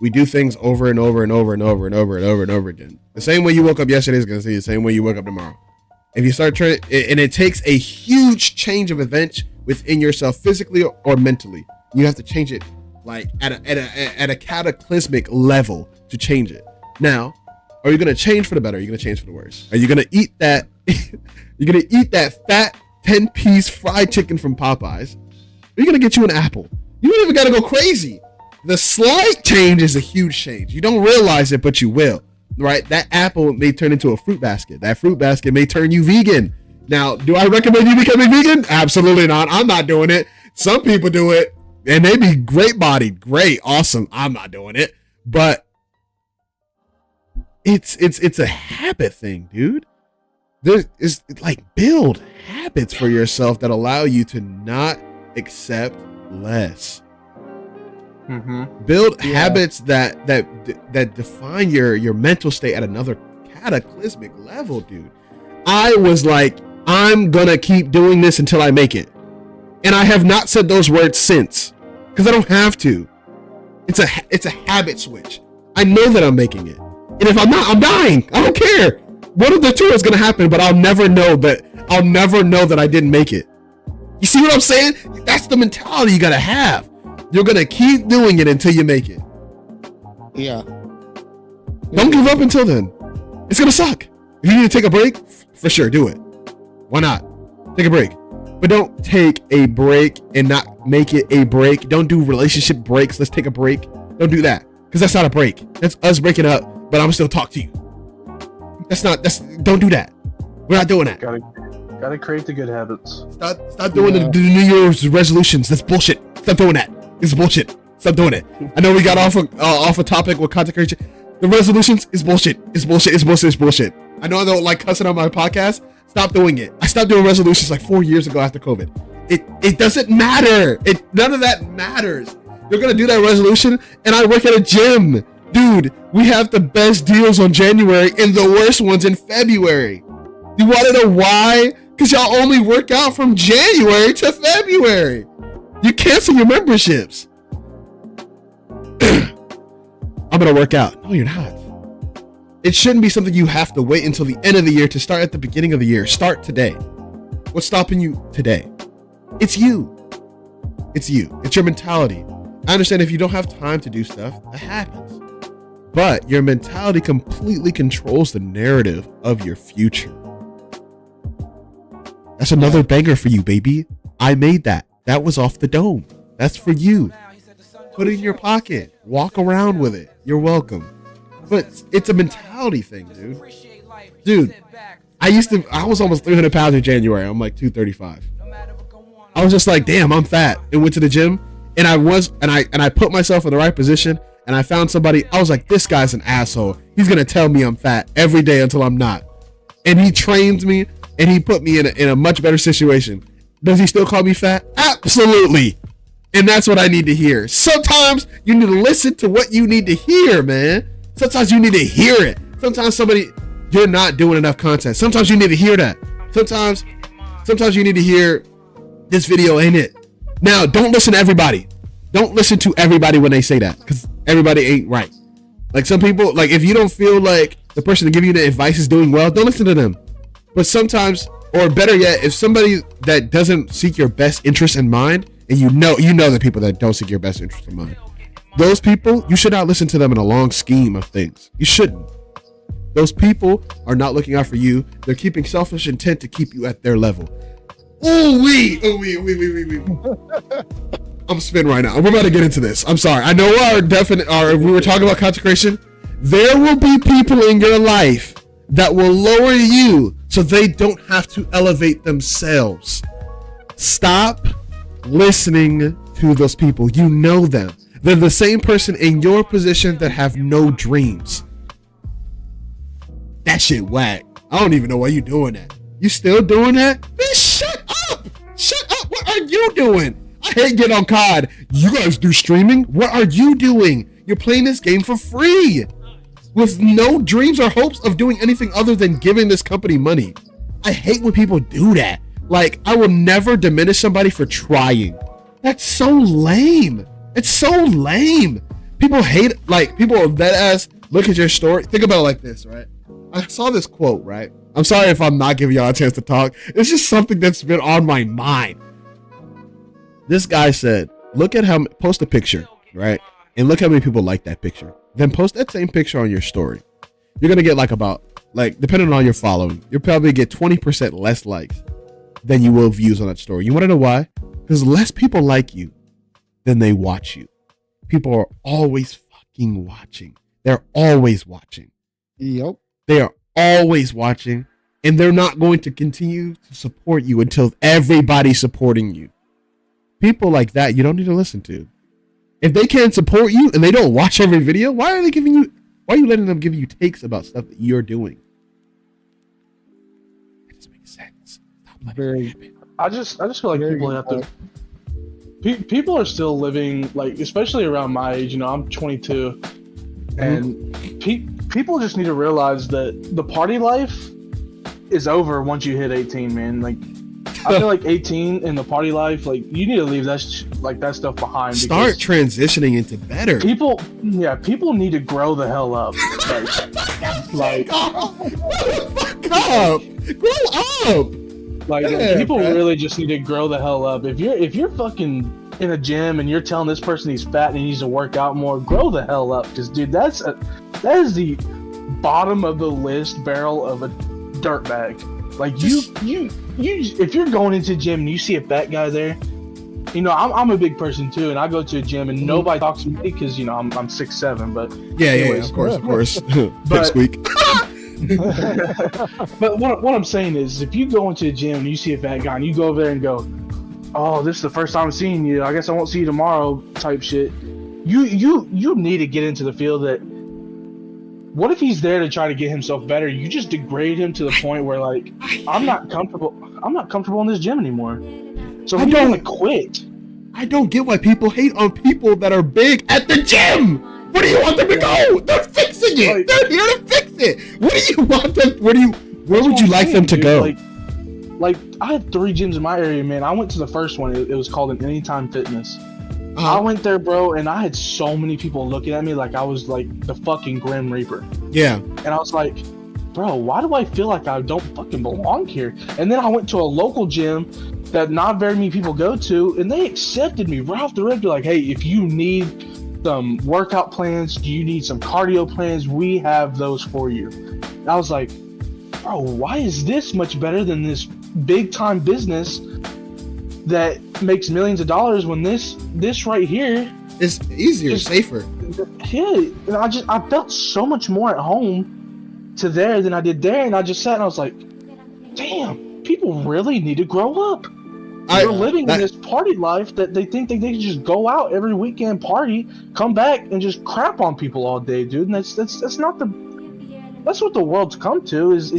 We do things over and over and over and over and over and over and over again. The same way you woke up yesterday is going to be the same way you wake up tomorrow. If you start trying, and it takes a huge change of events within yourself, physically or mentally. You have to change it like at a cataclysmic level to change it. Now, are you going to change for the better? Or are you going to change for the worse? Are you going to eat that? You're going to eat that fat 10-piece fried chicken from Popeyes? You're going to get you an apple. You don't even got to go crazy. The slight change is a huge change. You don't realize it, but you will, right? That apple may turn into a fruit basket. That fruit basket may turn you vegan. Now, do I recommend you becoming vegan? Absolutely not. I'm not doing it. Some people do it, and they be great bodied, great, awesome. I'm not doing it, but it's a habit thing, dude. There is like build habits for yourself that allow you to not accept less. Build habits that define your mental state at another cataclysmic level, dude. I was like, I'm gonna keep doing this until I make it, and I have not said those words since because I don't have to. It's a habit switch. I know that I'm making it, and if I'm not, I'm dying. I don't care. One of the two is gonna happen, but I'll never know that I didn't make it. You see what I'm saying? That's the mentality you gotta have. You're gonna keep doing it until you make it. Yeah. Don't give up until then. It's gonna suck. If you need to take a break, for sure, do it. Why not? Take a break. But don't take a break and not make it a break. Don't do relationship breaks. Let's take a break. Don't do that. Because that's not a break. That's us breaking up, but I'm still talk to you. Don't do that. We're not doing that. Gotta create the good habits. Stop doing the New Year's resolutions. That's bullshit. Stop doing that. It's bullshit. Stop doing it. I know we got off a topic with content creation. The resolutions is bullshit. It's bullshit. It's bullshit. It's bullshit. I know I don't like cussing on my podcast. Stop doing it. I stopped doing resolutions like 4 years ago after COVID. It doesn't matter. None of that matters. You're gonna do that resolution, and I work at a gym. Dude, we have the best deals on January and the worst ones in February. You wanna know why? Because y'all only work out from January to February. You cancel your memberships. I'm gonna work out. No, you're not. It shouldn't be something you have to wait until the end of the year to start at the beginning of the year. Start today. What's stopping you today? It's you. It's you. It's your mentality. I understand if you don't have time to do stuff, that happens. But your mentality completely controls the narrative of your future. That's another banger for you, baby. I made that. That was off the dome. That's for you. Put it in your pocket. Walk around with it. You're welcome. But it's a mentality thing, dude. Dude, I was almost 300 pounds in January. I'm like 235. I was just like, damn, I'm fat. And went to the gym, and I put myself in the right position, and I found somebody. I was like, this guy's an asshole. He's gonna tell me I'm fat every day until I'm not. And he trained me, and he put me in a much better situation. Does he still call me fat? Absolutely. And that's what I need to hear. Sometimes you need to listen to what you need to hear, man. Sometimes you need to hear it. Sometimes you're not doing enough content. Sometimes you need to hear that. Sometimes you need to hear this video ain't it. Now, don't listen to everybody. Don't listen to everybody when they say that, because everybody ain't right. Like some people, like if you don't feel like the person to give you the advice is doing well, don't listen to them. But sometimes, or better yet, if somebody that doesn't seek your best interest in mind, and you know the people that don't seek your best interest in mind, those people, you should not listen to them in a long scheme of things. You shouldn't. Those people are not looking out for you. They're keeping selfish intent to keep you at their level. I'm spin right now. We're about to get into this. I'm sorry. I know we were talking about consecration. There will be people in your life that will lower you so they don't have to elevate themselves. Stop listening to those people. You know them. They're the same person in your position that have no dreams. That shit whack. I don't even know why you doing that. You still doing that? Man, shut up! Shut up! What are you doing? I hate getting on COD. You guys do streaming? What are you doing? You're playing this game for free with no dreams or hopes of doing anything other than giving this company money. I hate when people do that. Like, I will never diminish somebody for trying. That's so lame. It's so lame. People hate, like, people that ass look at your story. Think about it like this, right? I saw this quote, right? I'm sorry if I'm not giving y'all a chance to talk. It's just something that's been on my mind. This guy said, post a picture, right? And look how many people like that picture. Then post that same picture on your story. You're going to get depending on your following, you'll probably get 20% less likes than you will views on that story. You want to know why? Because less people like you than they watch you. people are always fucking watching. They're always watching. Yep. They are always watching, and they're not going to continue to support you until everybody's supporting you. People like that you don't need to listen to. If they can't support you and they don't watch every video, why are you letting them give you takes about stuff that you're doing? It doesn't make sense. I just feel like people have to. People are still living, like, especially around my age. You know, I'm 22, and people just need to realize that the party life is over once you hit 18, man. Like, I feel like 18 and the party life, like, you need to leave that that stuff behind. Start transitioning into better. People need to grow the hell up. Fuck up, grow up. Like, yeah, people bro. really just need to grow the hell up. If you're fucking in a gym and you're telling this person he's fat and he needs to work out more, grow the hell up. Because, dude, that is the bottom of the list barrel of a dirtbag. Like, you if you're going into a gym and you see a fat guy there, you know, I'm a big person too, and I go to a gym and nobody talks to me because, you know, I'm 6'7", but Yeah, anyways. of course. But- Squeak. But what I'm saying is, if you go into a gym and you see a fat guy and you go over there and go, "Oh, this is the first time I'm seeing you. I guess I won't see you tomorrow," type shit. You need to get into the field that. What if he's there to try to get himself better? You just degrade him to the point where, like, I'm not comfortable in this gym anymore. So he's gonna quit. I don't get why people hate on people that are big at the gym. Where do you want them to go? They're fixing it. Like- They're here to fix it. What do you want them? Where would you like them to go? Like, I had 3 gyms in my area, man. I went to the first one. It was called an Anytime Fitness. I went there, bro, and I had so many people looking at me like I was like the fucking Grim Reaper. Yeah. And I was like, bro, why do I feel like I don't fucking belong here? And then I went to a local gym that not very many people go to, and they accepted me right off the rip. They're like, hey, if you need some workout plans, do you need some cardio plans? We have those for you. And I was like, bro, why is this much better than this big time business that makes millions of dollars when this right here, It's easier, safer. yeah, and I felt so much more at home to there than I did there, and I just sat and I was like, damn, people really need to grow up. They're living in this party life that they think they can just go out every weekend, party, come back and just crap on people all day, dude. And that's what the world's come to is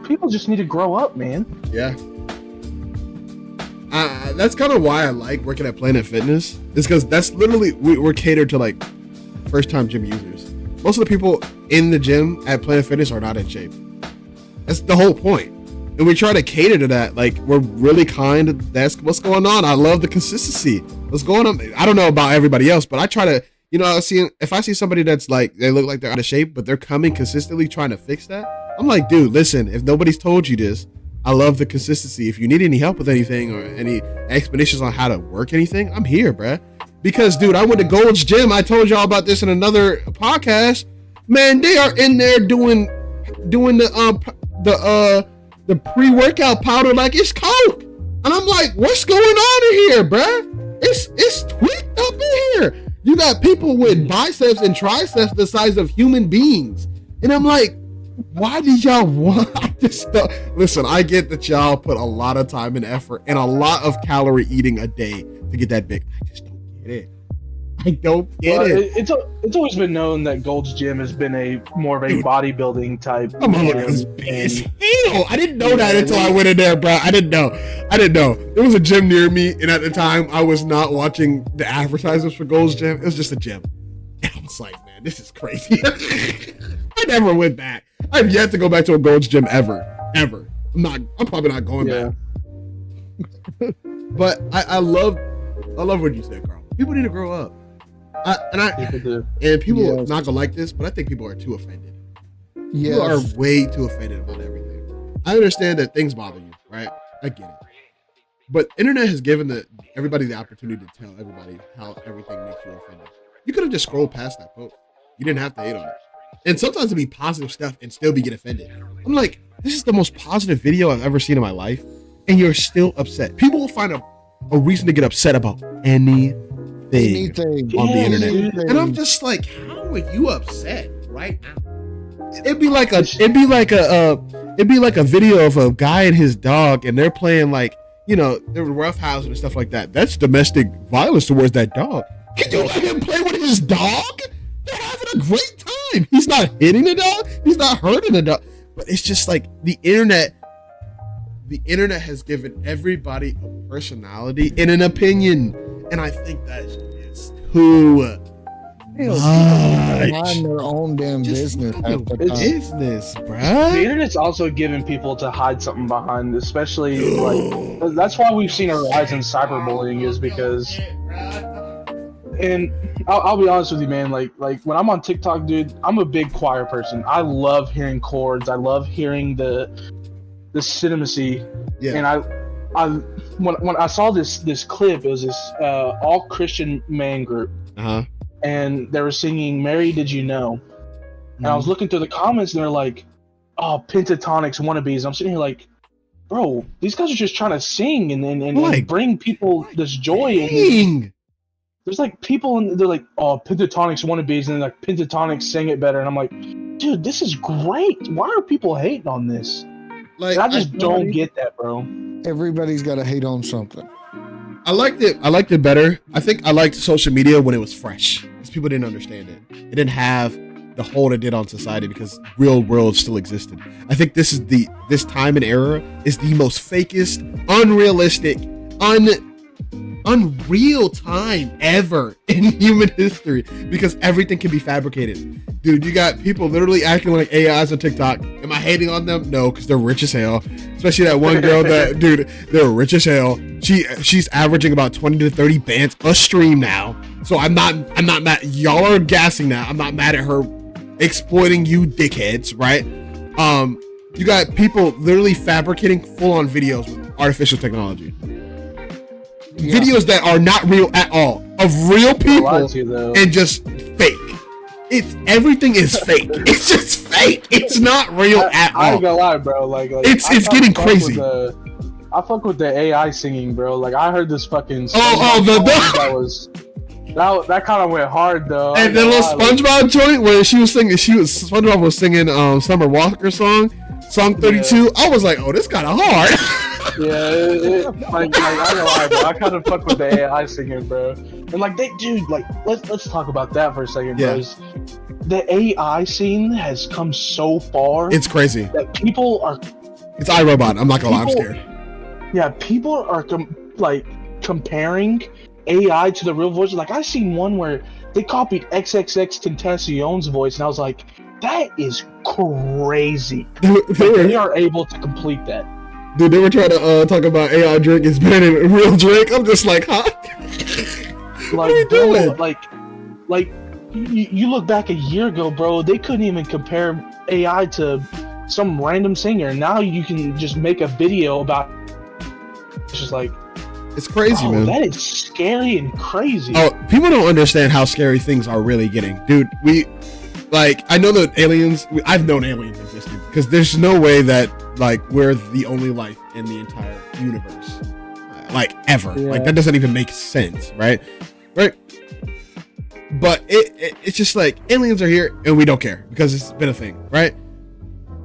people just need to grow up, man. Yeah. That's kind of why I like working at Planet Fitness. Is because that's literally we're catered to like first time gym users. Most of the people in the gym at Planet Fitness are not in shape. That's the whole point. And we try to cater to that. Like, we're really kind. That's what's going on. I love the consistency. What's going on? I don't know about everybody else, but I try to, you know, if I see somebody that's like, they look like they're out of shape, but they're coming consistently trying to fix that. I'm like, dude, listen, if nobody's told you this, I love the consistency. If you need any help with anything or any explanations on how to work anything, I'm here, bruh. Because, dude, I went to Gold's Gym. I told y'all about this in another podcast. Man, they are in there doing the pre-workout powder like it's Coke. And I'm like, what's going on in here, bruh? It's tweaked up in here. You got people with biceps and triceps the size of human beings. And I'm like, why do y'all want this stuff? Listen, I get that y'all put a lot of time and effort and a lot of calorie eating a day to get that big. I just don't get it. I don't get it. It's always been known that Gold's Gym has been more of a bodybuilding type. I'm on this bitch. Hell, I didn't know that until I went in there, bro. I didn't know. There was a gym near me, and at the time, I was not watching the advertisements for Gold's Gym. It was just a gym. And I was like, man, this is crazy. I never went back. I've yet to go back to a Gold's Gym ever. I'm probably not going back. But I love what you said, Carl. People need to grow up. People are not gonna like this, but I think people are too offended. Yes. People are way too offended about everything. I understand that things bother you, right? I get it. But internet has given everybody the opportunity to tell everybody how everything makes you offended. You could have just scrolled past that post. You didn't have to hate on it. And sometimes it'd be positive stuff and still be getting offended. I'm like, this is the most positive video I've ever seen in my life, and you're still upset. People will find a reason to get upset about anything. thing anything on the internet. anything. And I'm just like, how are you upset right now? It'd be like a video of a guy and his dog, and they're playing like, you know, they're roughhousing and stuff like that. That's domestic violence towards that dog. Can you let him play with his dog? They're having a great time. He's not hitting the dog. He's not hurting the dog. But it's just like the internet has given everybody a personality and an opinion. And I think that is too Mind their own damn just business. half the It's- time. business, The bruh. internet's also giving people to hide something behind, especially like that's why we've seen a rise in cyberbullying is because. And I'll be honest with you, man. Like when I'm on TikTok, dude, I'm a big choir person. I love hearing chords. I love hearing the cinemacy. Yeah. And when I saw this clip, it was this all Christian man group, Uh-huh. and they were singing "Mary, Did You Know?" And I was looking through the comments, and they're like, "Oh, Pentatonics wannabes." I'm sitting here like, bro, these guys are just trying to sing and Like, bring people this joy. And Dang. there's like people, and they're like, "Oh, Pentatonics wannabes," and like Pentatonics sing it better. And I'm like, dude, this is great. Why are people hating on this? Like, And I just don't get that, bro. Everybody's got to hate on something. I liked it. I liked it better. I think I liked social media when it was fresh because people didn't understand it. It didn't have the hold it did on society because real world still existed. I think this time and era is the most fakest, unrealistic, unreal time ever in human history because everything can be fabricated. Dude, you got people literally acting like AIs on TikTok. Am I hating on them? No, because they're rich as hell. Especially that one girl that, dude, they're rich as hell. She's averaging about 20 to 30 bands a stream now. So I'm not mad. Y'all are gassing now. I'm not mad at her exploiting you dickheads, right? You got people literally fabricating full-on videos with artificial technology. Yeah. Videos that are not real at all of real I people lied to you, though. and just fake. Everything is fake. It's just fake. It's not real at I all. ain't gonna lie, bro. Like It's I getting fuck crazy. I fuck with the AI singing, bro. Like I heard this fucking. That kind of went hard though. And the little SpongeBob joint where SpongeBob was singing Summer Walker song 32. Yeah. I was like, oh, this kind of hard. Yeah, like I ain't gonna lie, bro. I kind of fuck with the AI singing, bro. And like let's talk about that for a second, yeah. bro. The AI scene has come so far. It's crazy. That people are. It's iRobot. I'm not gonna lie, I'm scared. Yeah, people are comparing AI to the real voice. Like I seen one where they copied XXX Tentacion's voice, and I was like, that is crazy. They are able to complete that. Dude, they were trying to talk about AI Drake is better than real Drake. I'm just like, huh? Like, what are you doing? Like you look back a year ago, bro. They couldn't even compare AI to some random singer. Now you can just make a video about. It's just like. It's crazy, man. That is scary and crazy. Oh, people don't understand how scary things are really getting. Dude, I know that I've known aliens existed because there's no way that, we're the only life in the entire universe. Ever. Yeah. That doesn't even make sense, right? Right? But it's just like, aliens are here and we don't care because it's been a thing, right?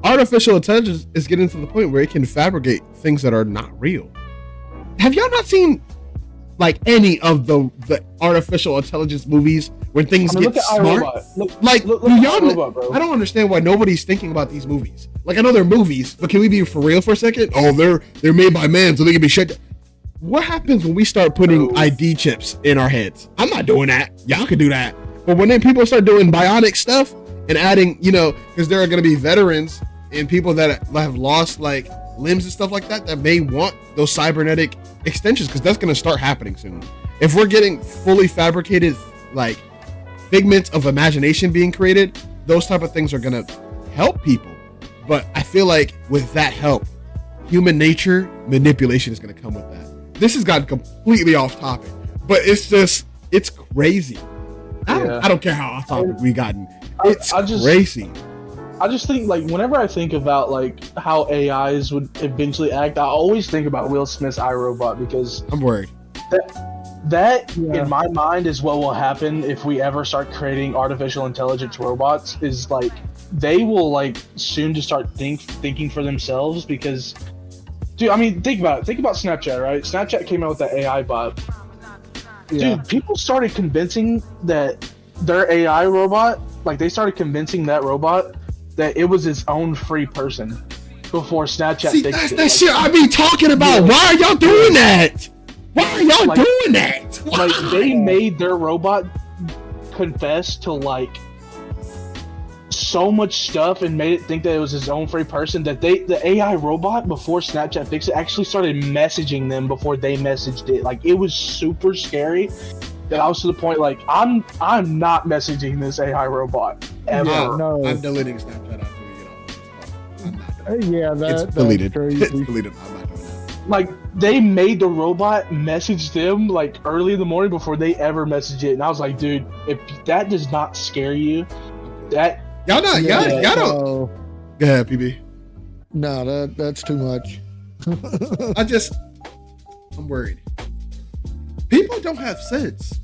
Artificial intelligence is getting to the point where it can fabricate things that are not real. Have y'all not seen any of the artificial intelligence movies where things get smart? Look I at iRobot, bro. don't understand why nobody's thinking about these movies. I know they're movies, but can we be for real for a second? Oh, they're made by man, so they can be shut down. What happens when we start putting ID chips in our heads? I'm not doing that. Y'all can do that. But when then people start doing bionic stuff and adding, because there are going to be veterans and people that have lost limbs and stuff like that may want those cybernetic extensions because that's going to start happening soon. If we're getting fully fabricated figments of imagination being created, those type of things are going to help people. But I feel like with that help, human nature manipulation is going to come with that. This has gotten completely off topic, but it's crazy. I don't care how off topic we gotten. It's crazy. I just think whenever I think about how AIs would eventually act, I always think about Will Smith's iRobot because I'm worried. That, Yeah. in my mind, is what will happen if we ever start creating artificial intelligence robots. Is like they will like soon to start thinking for themselves because, dude, I mean, think about it. Think about Snapchat, right? Snapchat came out with that AI bot. Yeah. Dude, people started convincing that their AI robot, like they started convincing that robot that it was its own free person before Snapchat See, fixed that's it. that Like, shit I be talking about. Yeah. Why are y'all doing that? Why are y'all Like- doing that? like Why? they made their robot confess to like so much stuff and made it think that it was his own free person that the AI robot before Snapchat fixed it actually started messaging them before they messaged it. Like it was super scary that I was to the point like I'm not messaging this AI robot ever. Yeah, no. I'm deleting Snapchat after we get off this call. I'm not doing Yeah, it. that's It's deleted. crazy. It's deleted. I'm not doing that. Like they made the robot message them like early in the morning before they ever messaged it, and I was like, dude, if that does not scare you, that Y'all not. Yeah, Y'all don't. so- Go ahead, PB. No, that's too much. I'm worried. People don't have sense.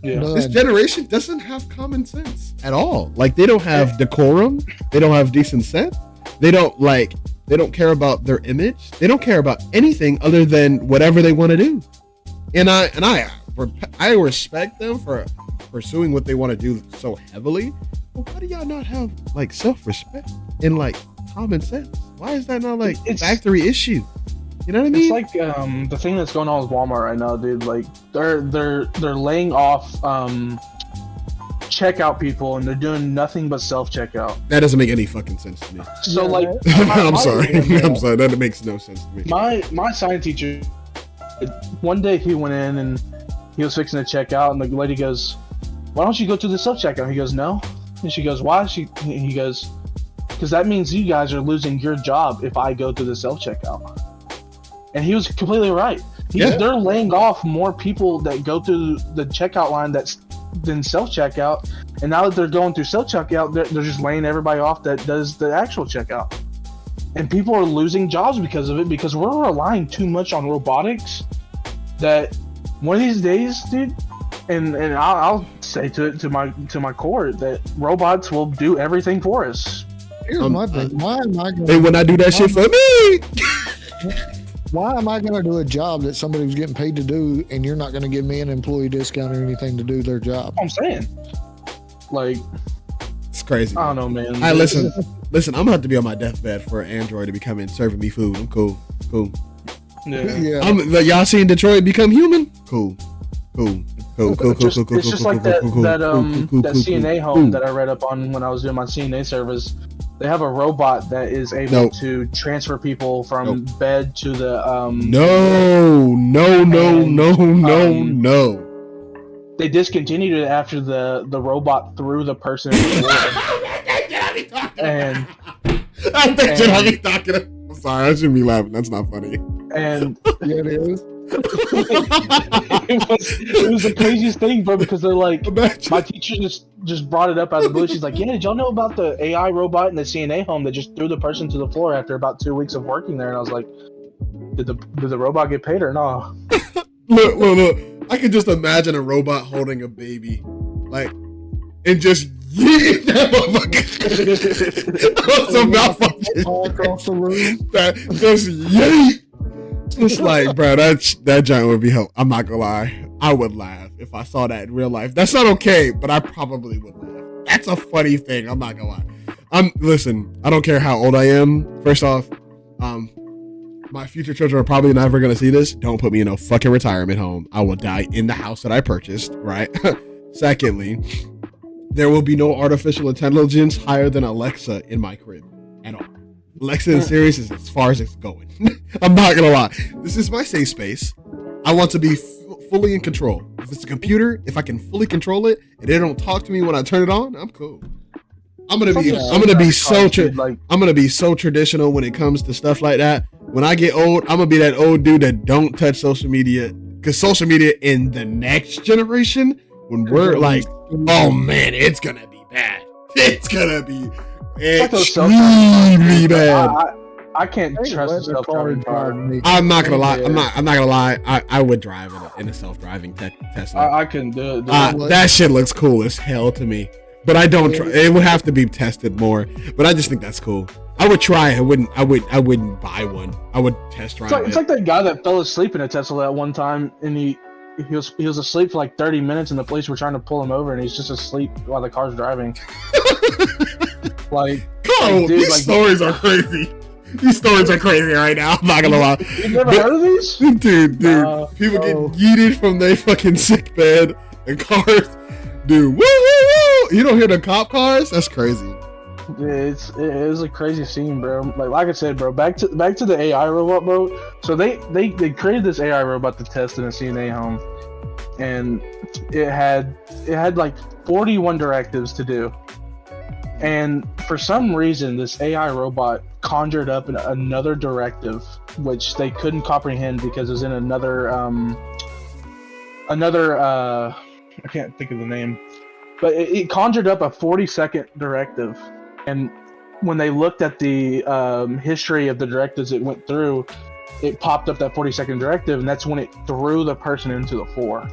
yeah. No. This generation doesn't have common sense at all. Like they don't have decorum. They don't have decent sense. They don't care about their image. They don't care about anything other than whatever they want to do. And I respect them for pursuing what they want to do so heavily. But why do y'all not have like self-respect and like common sense? Why is that not like a It's- factory issue? You know what I mean? It's like the thing that's going on with Walmart right now, dude. Like they're laying off checkout people and they're doing nothing but self checkout. That doesn't make any fucking sense to me. So Yeah, like I'm my- sorry. yeah. I'm sorry. That makes no sense to me. my science teacher, one day he went in and he was fixing to check out and the lady goes, "Why don't you go to the self checkout?" He goes, "No," and she goes, "Why?" He goes, "Because that means you guys are losing your job if I go to the self checkout." And he was completely right. Yeah. They're laying off more people that go through the checkout line than self checkout, and now that they're going through self checkout, they're just laying everybody off that does the actual checkout. And people are losing jobs because of it because we're relying too much on robotics. That one of these days, dude, and I'll say to my core that robots will do everything for us. Here's my thing. Why am I They going? would not do that shit for me. Why am I going to do a job that somebody was getting paid to do, and you're not going to give me an employee discount or anything to do their job? I'm saying, like, It's crazy. I don't know, man. All right, listen. I'm gonna have to be on my deathbed for an android to be coming serving me food. I'm cool. Yeah. Yeah. Like, y'all seen Detroit become human? Cool. It's just like that CNA home that I read up on when I was doing my CNA service. They have a robot that is able Nope. to transfer people from bed to the No. They discontinued it after the robot threw the person in the floor. And I think you know me talking. I'm sorry, I shouldn't be laughing. That's not funny. and Yeah, it is. it was the craziest thing, bro, because they're like, Imagine. my teacher just brought it up out of the blue. She's like, "Yeah, did y'all know about the AI robot in the CNA home that just threw the person to the floor after about 2 weeks of working there?" And I was like, "Did the robot get paid or no?" Look. I can just imagine a robot holding a baby, like, and just yeet that motherfucker. Some malfunction. All across the room. That just yeet. It's like, bro, that giant would be help. I'm not gonna lie. I would laugh if I saw that in real life. That's not okay, but I probably would laugh. That's a funny thing. I'm not gonna lie. Listen, I don't care how old I am. First off, my future children are probably never gonna see this. Don't put me in a fucking retirement home. I will die in the house that I purchased, right? Secondly, there will be no artificial intelligence higher than Alexa in my crib at all. Alexa and Sirius is as far as it's going. I'm not gonna lie. This is my safe space. I want to be fully in control. If it's a computer, if I can fully control it, and they don't talk to me when I turn it on, I'm cool. I'm gonna be so traditional when it comes to stuff like that. When I get old, I'm gonna be that old dude that don't touch social media, because social media in the next generation, when we're like, oh man, it's gonna be bad. It's gonna be Like those extremely bad. I can't Hey, trust let a the self-driving car. drive me. I'm not gonna lie. Yeah. I'm not gonna lie. I would drive in a self-driving Tesla. I couldn't do it. Dude. That shit looks cool as hell to me. But I don't try. It would have to be tested more. But I just think that's cool. I would try it. I wouldn't buy one. I would test drive It's like that guy that fell asleep in a Tesla at one time, and he was asleep for like 30 minutes, and the police were trying to pull him over, and he's just asleep while the car's driving. Like, dude, these stories are crazy. These stories are crazy right now. I'm not gonna lie. You never heard of these? Dude. People get yeeted from their fucking sick bed and cars. Dude, woo, woo, woo. You don't hear the cop cars? That's crazy. It is a crazy scene, bro. Like I said, bro. Back to the AI robot, bro. So they created this AI robot to test in a CNA home, and it had like 41 directives to do, and for some reason this AI robot conjured up another directive which they couldn't comprehend because it was in another I can't think of the name, but it conjured up a 40-second directive. And when they looked at the history of the directives it went through, it popped up that 40-second directive, and that's when it threw the person into the floor.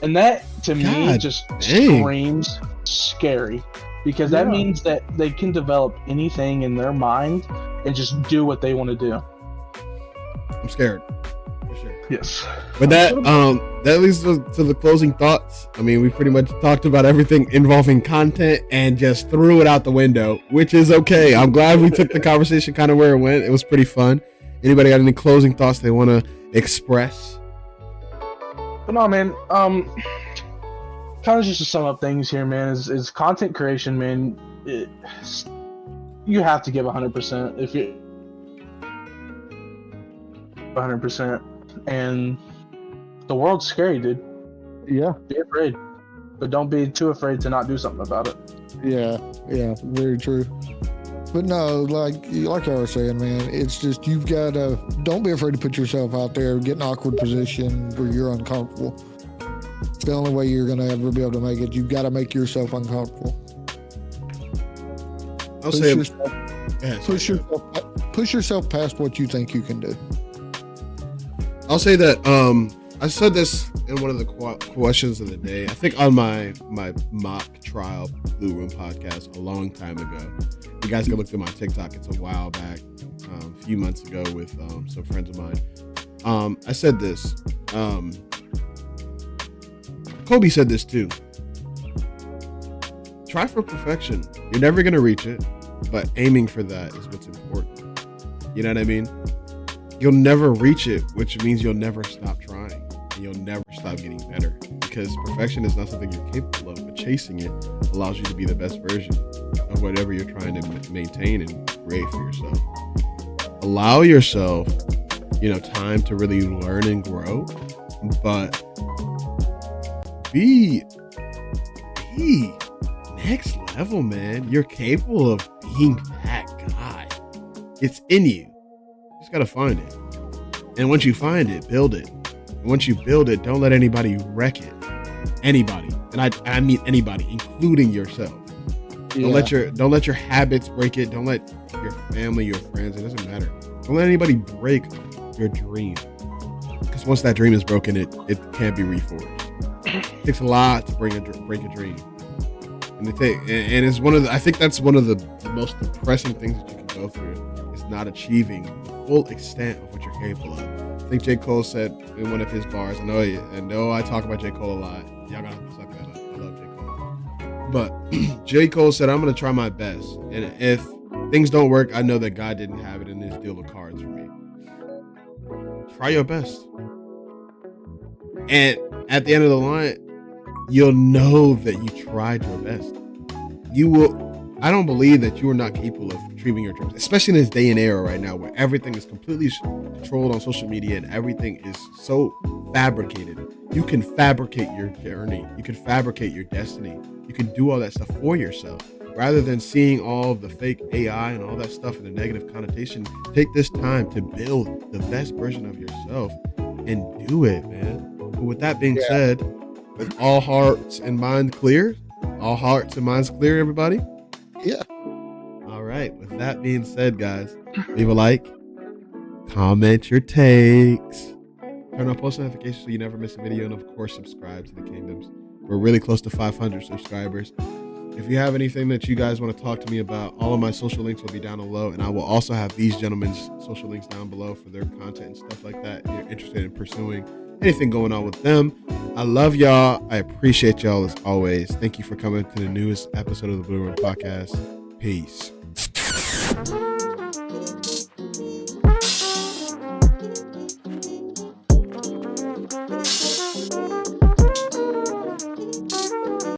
And that, to me, just screams scary, because that means that they can develop anything in their mind and just do what they want to do. I'm scared. For sure. Yes. But that leads to the closing thoughts. I mean, we pretty much talked about everything involving content and just threw it out the window, which is okay. I'm glad we took the conversation kind of where it went. It was pretty fun. Anybody got any closing thoughts they want to express? But no, man. Kind of just to sum up things here, man, is content creation, man. You have to give 100% if you 100%, and the world's scary, dude. Yeah. Be afraid, but don't be too afraid to not do something about it. Yeah, very true. But no, like I was saying, man, it's just don't be afraid to put yourself out there, get in an awkward position where you're uncomfortable. It's the only way you're gonna ever be able to make it. You've got to make yourself uncomfortable. Push yourself past what you think you can do. I'll say that I said this in one of the questions of the day. I think on my mock trial Blue Room podcast a long time ago. You guys can look through my TikTok. It's a while back, a few months ago with some friends of mine. I said this. Kobe said this too. Try for perfection. You're never gonna reach it, but aiming for that is what's important. You know what I mean? You'll never reach it, which means you'll never stop trying, and you'll never stop getting better, because perfection is not something you're capable of, but chasing it allows you to be the best version of whatever you're trying to maintain and create for yourself. Allow yourself, time to really learn and grow, but be next level, man. You're capable of being that guy. It's in you. You just gotta find it. And once you find it, build it. And once you build it, don't let anybody wreck it. Anybody. And I mean anybody, including yourself. Yeah. Don't let your habits break it. Don't let your family, your friends, it doesn't matter. Don't let anybody break your dream. Because once that dream is broken, it can't be reforged. It takes a lot to break a dream. And it's I think that's one of the most depressing things that you can go through, is not achieving the full extent of what you're capable of. I think J. Cole said in one of his bars, I know I talk about J. Cole a lot. Y'all gotta suck that up. I love J. Cole. But J. Cole said, I'm gonna try my best. And if things don't work, I know that God didn't have it in his deal of cards for me. Try your best. And at the end of the line, you'll know that you tried your best. I don't believe that you are not capable of achieving your dreams, especially in this day and era right now where everything is completely controlled on social media and everything is so fabricated. You can fabricate your journey. You can fabricate your destiny. You can do all that stuff for yourself. Rather than seeing all of the fake AI and all that stuff in a negative connotation, take this time to build the best version of yourself and do it, man. But with that being said, with all hearts and minds clear, everybody? Yeah. All right. With that being said, guys, leave a like, comment your takes, turn on post notifications so you never miss a video, and of course subscribe to the Kingdoms. We're really close to 500 subscribers. If you have anything that you guys want to talk to me about, all of my social links will be down below, and I will also have these gentlemen's social links down below for their content and stuff like that. If you're interested in pursuing anything going on with them. I love y'all. I appreciate y'all as always. Thank you for coming to the newest episode of the Blue Room Podcast. Peace.